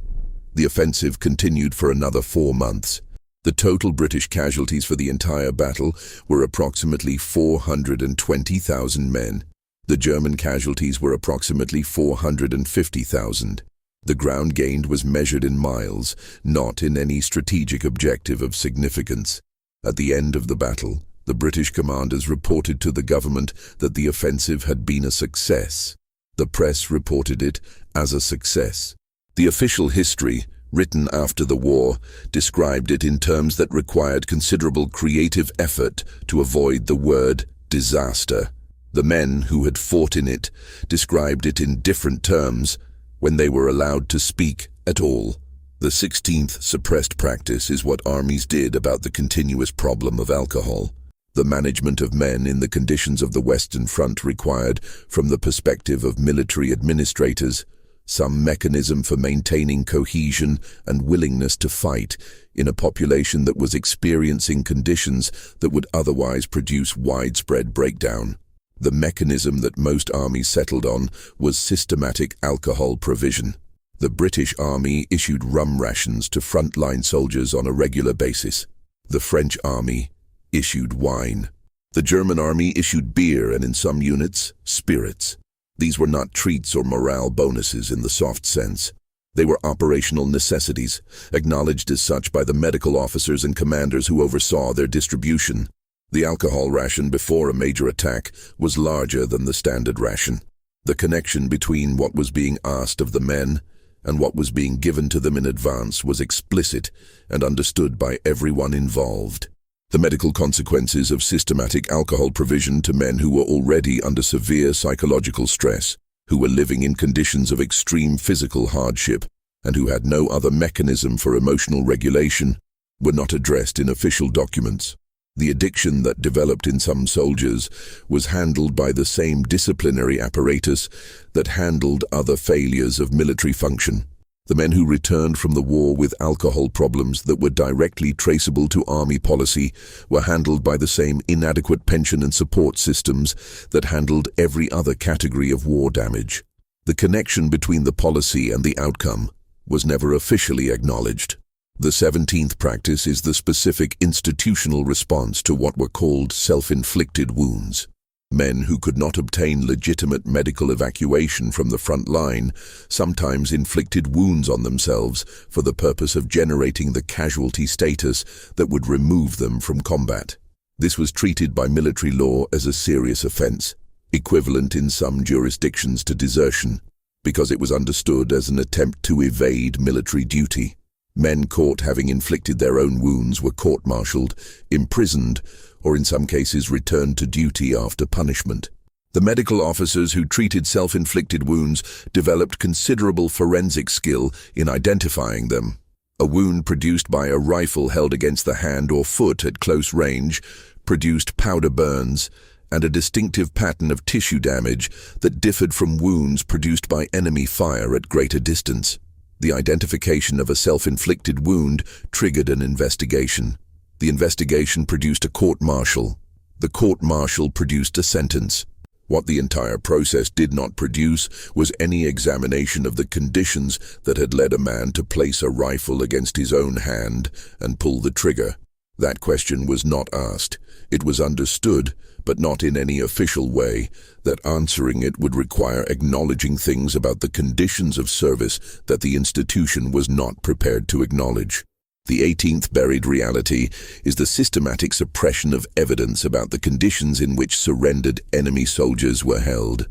Speaker 1: The offensive continued for another 4 months. The total British casualties for the entire battle were approximately 420,000 men. The German casualties were approximately 450,000. The ground gained was measured in miles, not in any strategic objective of significance. At the end of the battle, the British commanders reported to the government that the offensive had been a success. The press reported it as a success. The official history, written after the war, described it in terms that required considerable creative effort to avoid the word disaster. The men who had fought in it described it in different terms when they were allowed to speak at all. The 16th suppressed practice is what armies did about the continuous problem of alcohol. The management of men in the conditions of the Western Front required, from the perspective of military administrators, some mechanism for maintaining cohesion and willingness to fight in a population that was experiencing conditions that would otherwise produce widespread breakdown. The mechanism that most armies settled on was systematic alcohol provision. The British Army issued rum rations to frontline soldiers on a regular basis. The French Army issued wine. The German Army issued beer and, in some units, spirits. These were not treats or morale bonuses in the soft sense. They were operational necessities, acknowledged as such by the medical officers and commanders who oversaw their distribution. The alcohol ration before a major attack was larger than the standard ration. The connection between what was being asked of the men and what was being given to them in advance was explicit and understood by everyone involved. The medical consequences of systematic alcohol provision to men who were already under severe psychological stress, who were living in conditions of extreme physical hardship, and who had no other mechanism for emotional regulation, were not addressed in official documents. The addiction that developed in some soldiers was handled by the same disciplinary apparatus that handled other failures of military function. The men who returned from the war with alcohol problems that were directly traceable to army policy were handled by the same inadequate pension and support systems that handled every other category of war damage. The connection between the policy and the outcome was never officially acknowledged. The 17th practice is the specific institutional response to what were called self-inflicted wounds. Men who could not obtain legitimate medical evacuation from the front line sometimes inflicted wounds on themselves for the purpose of generating the casualty status that would remove them from combat. This was treated by military law as a serious offense, equivalent in some jurisdictions to desertion, because it was understood as an attempt to evade military duty. Men caught having inflicted their own wounds were court-martialed, imprisoned, or in some cases returned to duty after punishment. The medical officers who treated self-inflicted wounds developed considerable forensic skill in identifying them. A wound produced by a rifle held against the hand or foot at close range produced powder burns and a distinctive pattern of tissue damage that differed from wounds produced by enemy fire at greater distance. The identification of a self-inflicted wound triggered an investigation. The investigation produced a court-martial. The court-martial produced a sentence. What the entire process did not produce was any examination of the conditions that had led a man to place a rifle against his own hand and pull the trigger. That question was not asked. It was understood, but not in any official way, that answering it would require acknowledging things about the conditions of service that the institution was not prepared to acknowledge. The 18th buried reality is the systematic suppression of evidence about the conditions in which surrendered enemy soldiers were held.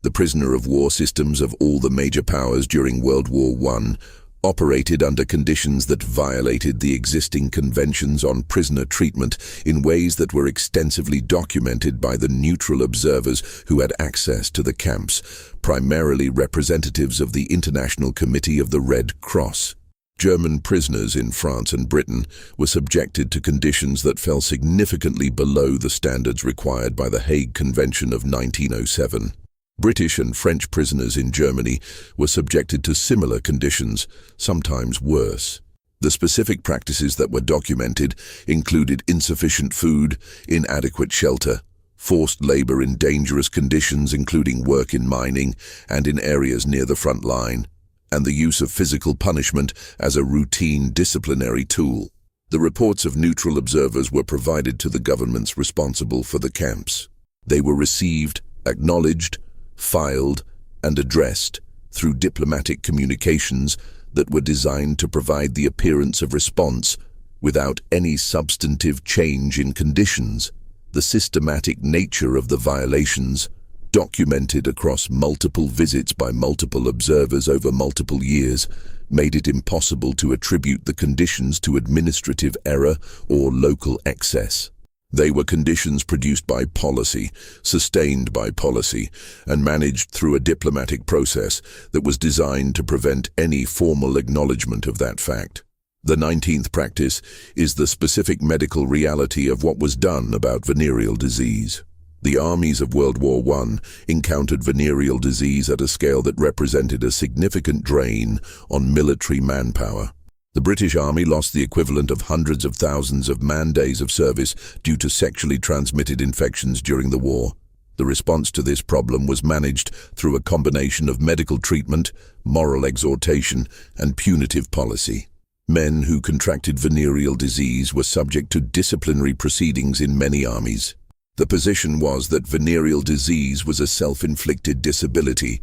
Speaker 1: The prisoner of war systems of all the major powers during World War I operated under conditions that violated the existing conventions on prisoner treatment in ways that were extensively documented by the neutral observers who had access to the camps, primarily representatives of the International Committee of the Red Cross. German prisoners in France and Britain were subjected to conditions that fell significantly below the standards required by the Hague Convention of 1907. British and French prisoners in Germany were subjected to similar conditions, sometimes worse. The specific practices that were documented included insufficient food, inadequate shelter, forced labor in dangerous conditions including work in mining and in areas near the front line, and the use of physical punishment as a routine disciplinary tool. The reports of neutral observers were provided to the governments responsible for the camps. They were received, acknowledged, filed, and addressed through diplomatic communications that were designed to provide the appearance of response without any substantive change in conditions. The systematic nature of the violations, documented across multiple visits by multiple observers over multiple years, made it impossible to attribute the conditions to administrative error or local excess. They were conditions produced by policy, sustained by policy, and managed through a diplomatic process that was designed to prevent any formal acknowledgement of that fact. The 19th practice is the specific medical reality of what was done about venereal disease. The armies of World War I encountered venereal disease at a scale that represented a significant drain on military manpower. The British Army lost the equivalent of hundreds of thousands of man-days of service due to sexually transmitted infections during the war. The response to this problem was managed through a combination of medical treatment, moral exhortation, and punitive policy. Men who contracted venereal disease were subject to disciplinary proceedings in many armies. The position was that venereal disease was a self-inflicted disability,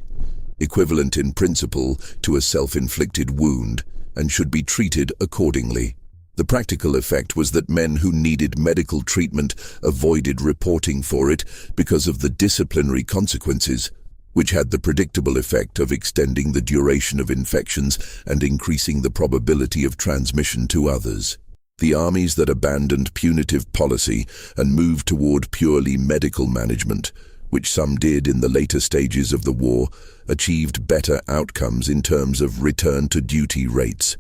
Speaker 1: equivalent in principle to a self-inflicted wound, and should be treated accordingly. The practical effect was that men who needed medical treatment avoided reporting for it because of the disciplinary consequences, which had the predictable effect of extending the duration of infections and increasing the probability of transmission to others. The armies that abandoned punitive policy and moved toward purely medical management, which some did in the later stages of the war, achieved better outcomes in terms of return-to-duty rates.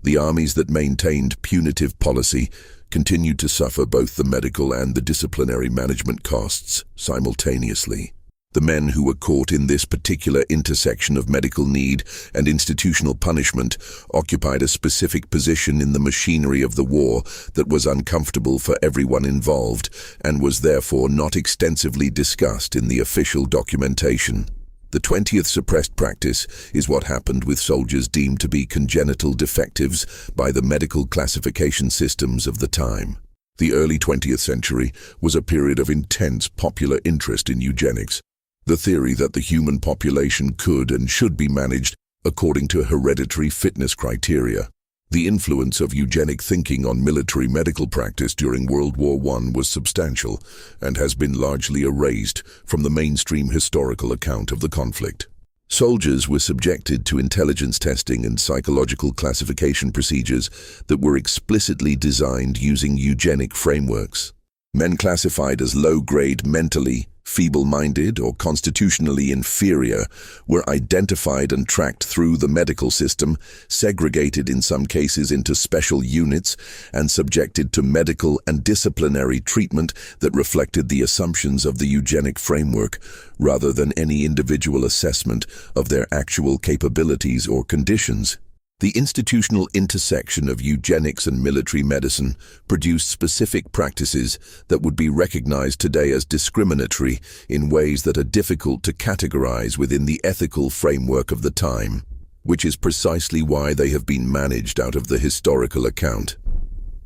Speaker 1: The armies that maintained punitive policy continued to suffer both the medical and the disciplinary management costs simultaneously. The men who were caught in this particular intersection of medical need and institutional punishment occupied a specific position in the machinery of the war that was uncomfortable for everyone involved and was therefore not extensively discussed in the official documentation. The 20th suppressed practice is what happened with soldiers deemed to be congenital defectives by the medical classification systems of the time. The early 20th century was a period of intense popular interest in eugenics. The theory that the human population could and should be managed according to hereditary fitness criteria. The influence of eugenic thinking on military medical practice during World War I was substantial and has been largely erased from the mainstream historical account of the conflict. Soldiers were subjected to intelligence testing and psychological classification procedures that were explicitly designed using eugenic frameworks. Men classified as low-grade mentally, feeble-minded, or constitutionally inferior were identified and tracked through the medical system, segregated in some cases into special units, and subjected to medical and disciplinary treatment that reflected the assumptions of the eugenic framework, rather than any individual assessment of their actual capabilities or conditions. The institutional intersection of eugenics and military medicine produced specific practices that would be recognized today as discriminatory in ways that are difficult to categorize within the ethical framework of the time, which is precisely why they have been managed out of the historical account.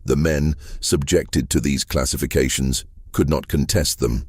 Speaker 1: The men subjected to these classifications could not contest them.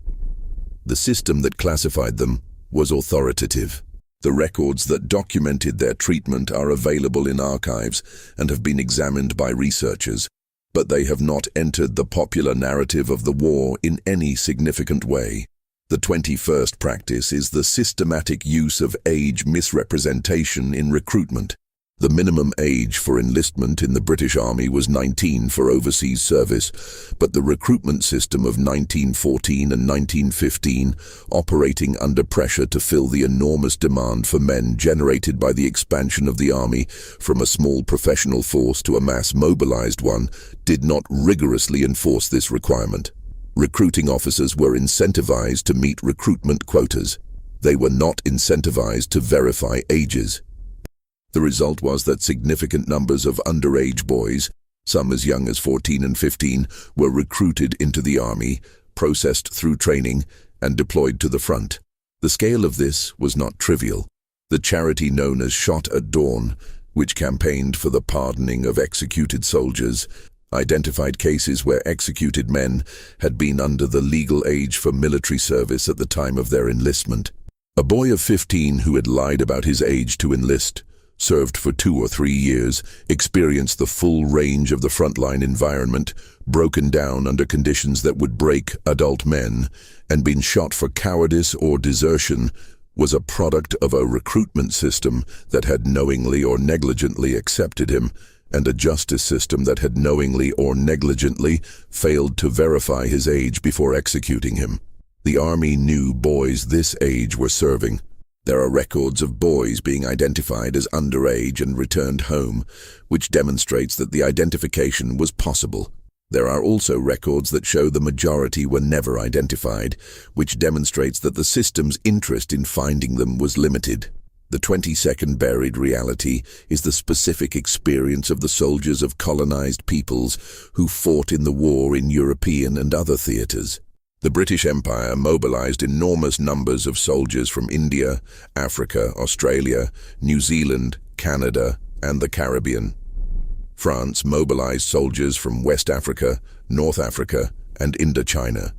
Speaker 1: The system that classified them was authoritative. The records that documented their treatment are available in archives and have been examined by researchers, but they have not entered the popular narrative of the war in any significant way. The 21st practice is the systematic use of age misrepresentation in recruitment. The minimum age for enlistment in the British Army was 19 for overseas service, but the recruitment system of 1914 and 1915, operating under pressure to fill the enormous demand for men generated by the expansion of the Army from a small professional force to a mass mobilized one, did not rigorously enforce this requirement. Recruiting officers were incentivized to meet recruitment quotas. They were not incentivized to verify ages. The result was that significant numbers of underage boys, some as young as 14 and 15, were recruited into the army, processed through training, and deployed to the front. The scale of this was not trivial. The charity known as Shot at Dawn, which campaigned for the pardoning of executed soldiers, identified cases where executed men had been under the legal age for military service at the time of their enlistment. A boy of 15 who had lied about his age to enlist, served for 2 or 3 years, experienced the full range of the frontline environment, broken down under conditions that would break adult men, and been shot for cowardice or desertion, was a product of a recruitment system that had knowingly or negligently accepted him, and a justice system that had knowingly or negligently failed to verify his age before executing him. The Army knew boys this age were serving. There are records of boys being identified as underage and returned home, which demonstrates that the identification was possible. There are also records that show the majority were never identified, which demonstrates that the system's interest in finding them was limited. The 22nd buried reality is the specific experience of the soldiers of colonized peoples who fought in the war in European and other theaters. The British Empire mobilized enormous numbers of soldiers from India, Africa, Australia, New Zealand, Canada, and the Caribbean. France mobilized soldiers from West Africa, North Africa, and Indochina.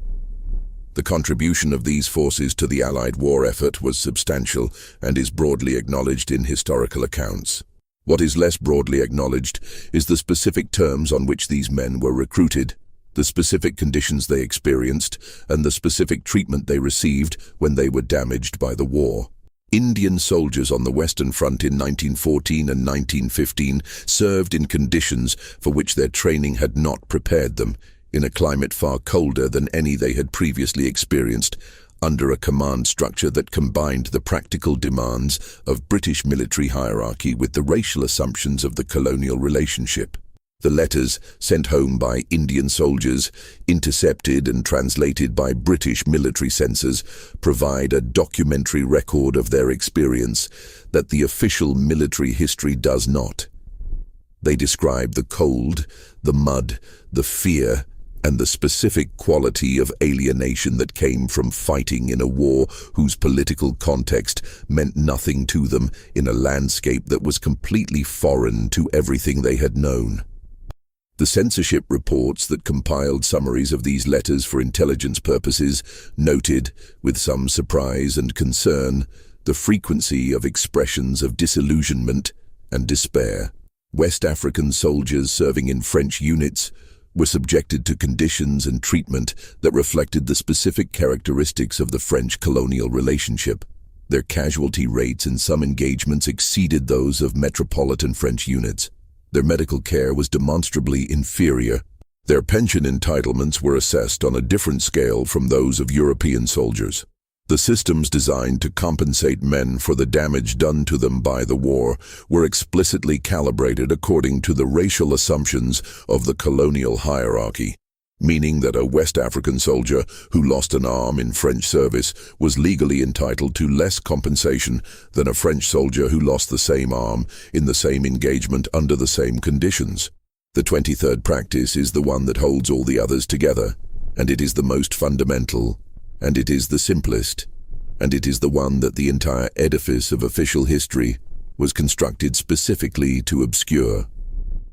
Speaker 1: The contribution of these forces to the Allied war effort was substantial and is broadly acknowledged in historical accounts. What is less broadly acknowledged is the specific terms on which these men were recruited, the specific conditions they experienced, and the specific treatment they received when they were damaged by the war. Indian soldiers on the Western Front in 1914 and 1915 served in conditions for which their training had not prepared them, in a climate far colder than any they had previously experienced, under a command structure that combined the practical demands of British military hierarchy with the racial assumptions of the colonial relationship. The letters sent home by Indian soldiers, intercepted and translated by British military censors, provide a documentary record of their experience that the official military history does not. They describe the cold, the mud, the fear, and the specific quality of alienation that came from fighting in a war whose political context meant nothing to them in a landscape that was completely foreign to everything they had known. The censorship reports that compiled summaries of these letters for intelligence purposes noted, with some surprise and concern, the frequency of expressions of disillusionment and despair. West African soldiers serving in French units were subjected to conditions and treatment that reflected the specific characteristics of the French colonial relationship. Their casualty rates in some engagements exceeded those of metropolitan French units. Their medical care was demonstrably inferior. Their pension entitlements were assessed on a different scale from those of European soldiers. The systems designed to compensate men for the damage done to them by the war were explicitly calibrated according to the racial assumptions of the colonial hierarchy, meaning that a West African soldier who lost an arm in French service was legally entitled to less compensation than a French soldier who lost the same arm in the same engagement under the same conditions. The 23rd practice is the one that holds all the others together, and it is the most fundamental, and it is the simplest, and it is the one that the entire edifice of official history was constructed specifically to obscure.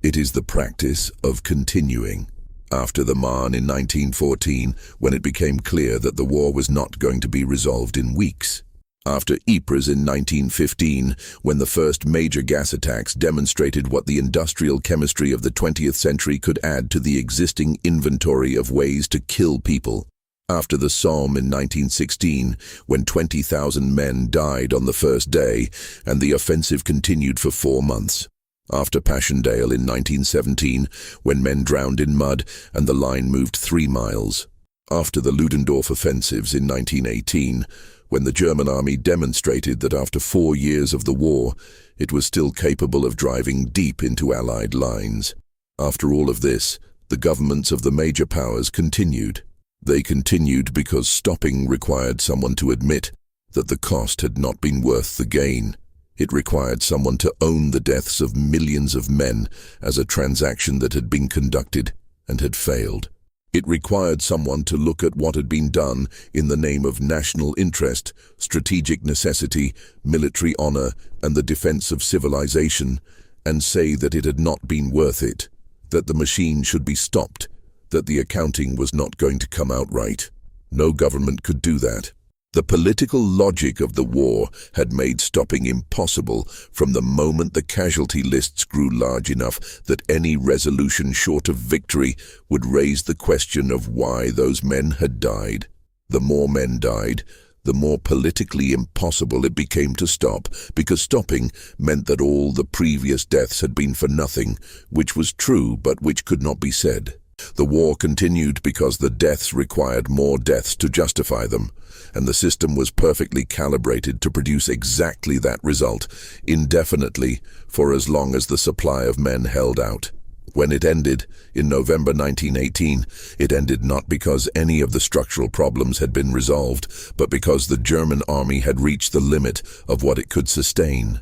Speaker 1: It is the practice of continuing. After the Marne in 1914, when it became clear that the war was not going to be resolved in weeks. After Ypres in 1915, when the first major gas attacks demonstrated what the industrial chemistry of the 20th century could add to the existing inventory of ways to kill people. After the Somme in 1916, when 20,000 men died on the first day, and the offensive continued for 4 months. After Passchendaele in 1917, when men drowned in mud and the line moved 3 miles. After the Ludendorff offensives in 1918, when the German army demonstrated that after 4 years of the war, it was still capable of driving deep into Allied lines. After all of this, the governments of the major powers continued. They continued because stopping required someone to admit that the cost had not been worth the gain. It required someone to own the deaths of millions of men as a transaction that had been conducted and had failed. It required someone to look at what had been done in the name of national interest, strategic necessity, military honor, and the defense of civilization, and say that it had not been worth it, that the machine should be stopped, that the accounting was not going to come out right. No government could do that. The political logic of the war had made stopping impossible from the moment the casualty lists grew large enough that any resolution short of victory would raise the question of why those men had died. The more men died, the more politically impossible it became to stop, because stopping meant that all the previous deaths had been for nothing, which was true but which could not be said. The war continued because the deaths required more deaths to justify them, and the system was perfectly calibrated to produce exactly that result, indefinitely, for as long as the supply of men held out. When it ended, in November 1918, it ended not because any of the structural problems had been resolved, but because the German army had reached the limit of what it could sustain.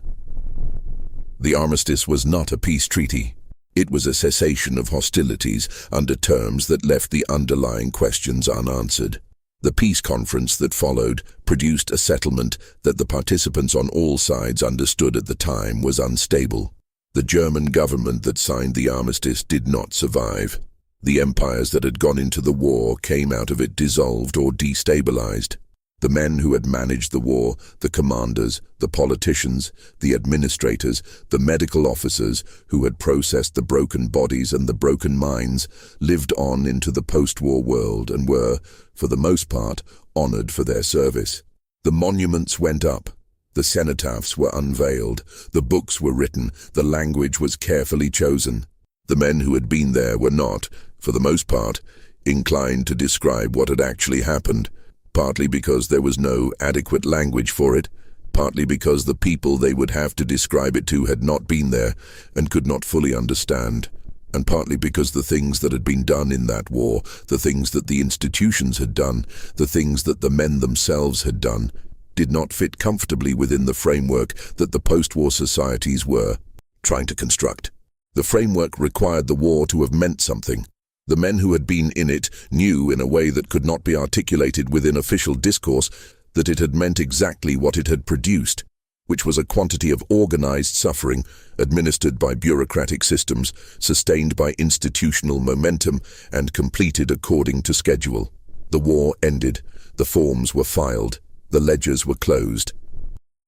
Speaker 1: The armistice was not a peace treaty. It was a cessation of hostilities under terms that left the underlying questions unanswered. The peace conference that followed produced a settlement that the participants on all sides understood at the time was unstable. The German government that signed the armistice did not survive. The empires that had gone into the war came out of it dissolved or destabilized. The men who had managed the war, the commanders, the politicians, the administrators, the medical officers who had processed the broken bodies and the broken minds, lived on into the post-war world and were, for the most part, honored for their service. The monuments went up. The cenotaphs were unveiled. The books were written. The language was carefully chosen. The men who had been there were not, for the most part, inclined to describe what had actually happened, partly because there was no adequate language for it, partly because the people they would have to describe it to had not been there and could not fully understand, and partly because the things that had been done in that war, the things that the institutions had done, the things that the men themselves had done, did not fit comfortably within the framework that the post-war societies were trying to construct. The framework required the war to have meant something. The men who had been in it knew in a way that could not be articulated within official discourse that it had meant exactly what it had produced, which was a quantity of organized suffering, administered by bureaucratic systems, sustained by institutional momentum, and completed according to schedule. The war ended. The forms were filed. The ledgers were closed.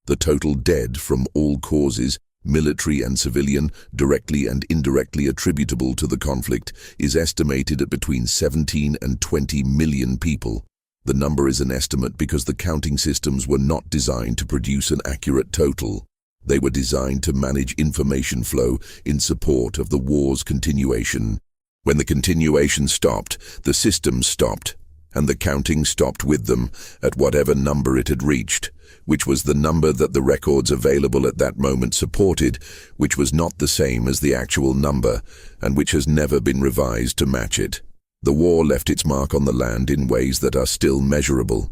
Speaker 1: The total dead from all causes, military and civilian, directly and indirectly attributable to the conflict, is estimated at between 17 and 20 million people. The number is an estimate because the counting systems were not designed to produce an accurate total. They were designed to manage information flow in support of the war's continuation. When the continuation stopped, the systems stopped, and the counting stopped with them at whatever number it had reached, which was the number that the records available at that moment supported, which was not the same as the actual number, and which has never been revised to match it. The war left its mark on the land in ways that are still measurable.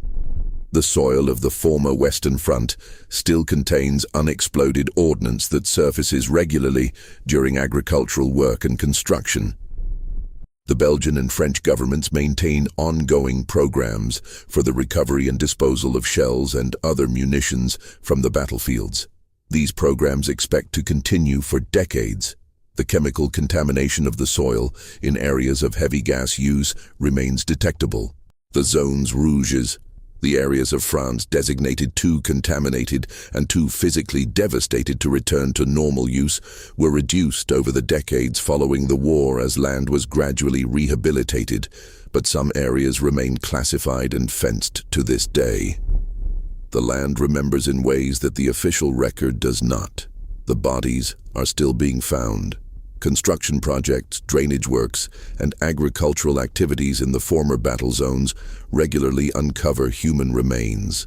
Speaker 1: The soil of the former Western Front still contains unexploded ordnance that surfaces regularly during agricultural work and construction. The Belgian and French governments maintain ongoing programs for the recovery and disposal of shells and other munitions from the battlefields. These programs expect to continue for decades. The chemical contamination of the soil in areas of heavy gas use remains detectable. The zones rouges, the areas of France designated too contaminated and too physically devastated to return to normal use, were reduced over the decades following the war as land was gradually rehabilitated, but some areas remain classified and fenced to this day. The land remembers in ways that the official record does not. The bodies are still being found. Construction projects, drainage works, and agricultural activities in the former battle zones regularly uncover human remains.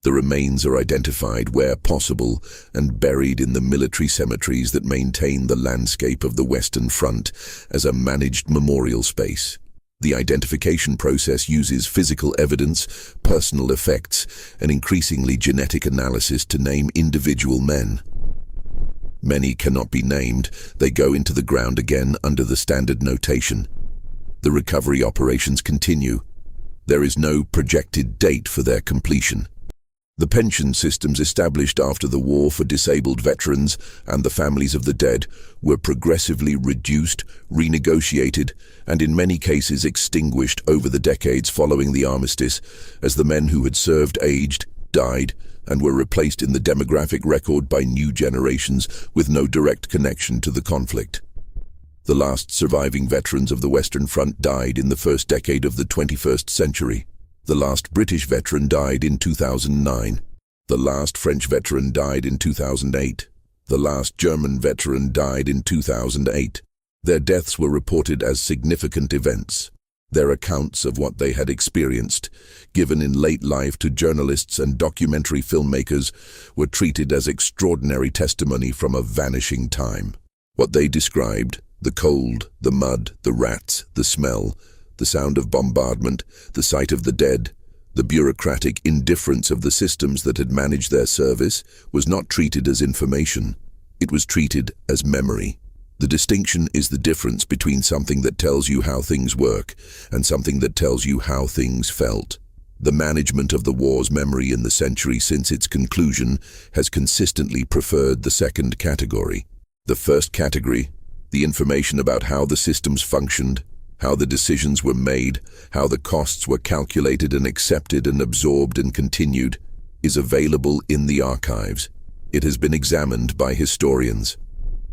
Speaker 1: The remains are identified where possible and buried in the military cemeteries that maintain the landscape of the Western Front as a managed memorial space. The identification process uses physical evidence, personal effects, and increasingly genetic analysis to name individual men. Many cannot be named. They go into the ground again under the standard notation. The recovery operations continue. There is no projected date for their completion. The pension systems established after the war for disabled veterans and the families of the dead were progressively reduced, renegotiated, and in many cases extinguished over the decades following the armistice, as the men who had served aged, died, and were replaced in the demographic record by new generations with no direct connection to the conflict. The last surviving veterans of the Western Front died in the first decade of the 21st century. The last British veteran died in 2009. The last French veteran died in 2008. The last German veteran died in 2008. Their deaths were reported as significant events. Their accounts of what they had experienced, given in late life to journalists and documentary filmmakers, were treated as extraordinary testimony from a vanishing time. What they described, the cold, the mud, the rats, the smell, the sound of bombardment, the sight of the dead, the bureaucratic indifference of the systems that had managed their service, was not treated as information. It was treated as memory. The distinction is the difference between something that tells you how things work and something that tells you how things felt. The management of the war's memory in the century since its conclusion has consistently preferred the second category. The first category, the information about how the systems functioned, how the decisions were made, how the costs were calculated and accepted and absorbed and continued, is available in the archives. It has been examined by historians.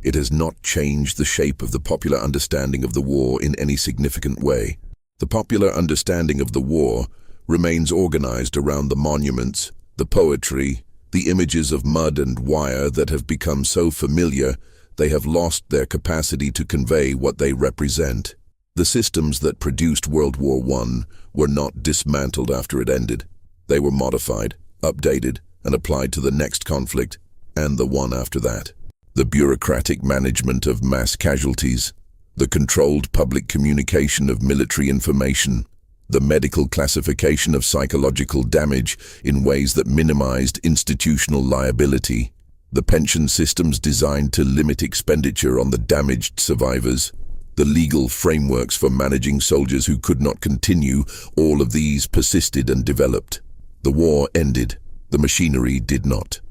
Speaker 1: It has not changed the shape of the popular understanding of the war in any significant way. The popular understanding of the war remains organized around the monuments, the poetry, the images of mud and wire that have become so familiar they have lost their capacity to convey what they represent. The systems that produced World War I were not dismantled after it ended. They were modified, updated, and applied to the next conflict and the one after that. The bureaucratic management of mass casualties, the controlled public communication of military information, the medical classification of psychological damage in ways that minimized institutional liability, the pension systems designed to limit expenditure on the damaged survivors, the legal frameworks for managing soldiers who could not continue, all of these persisted and developed. The war ended. The machinery did not.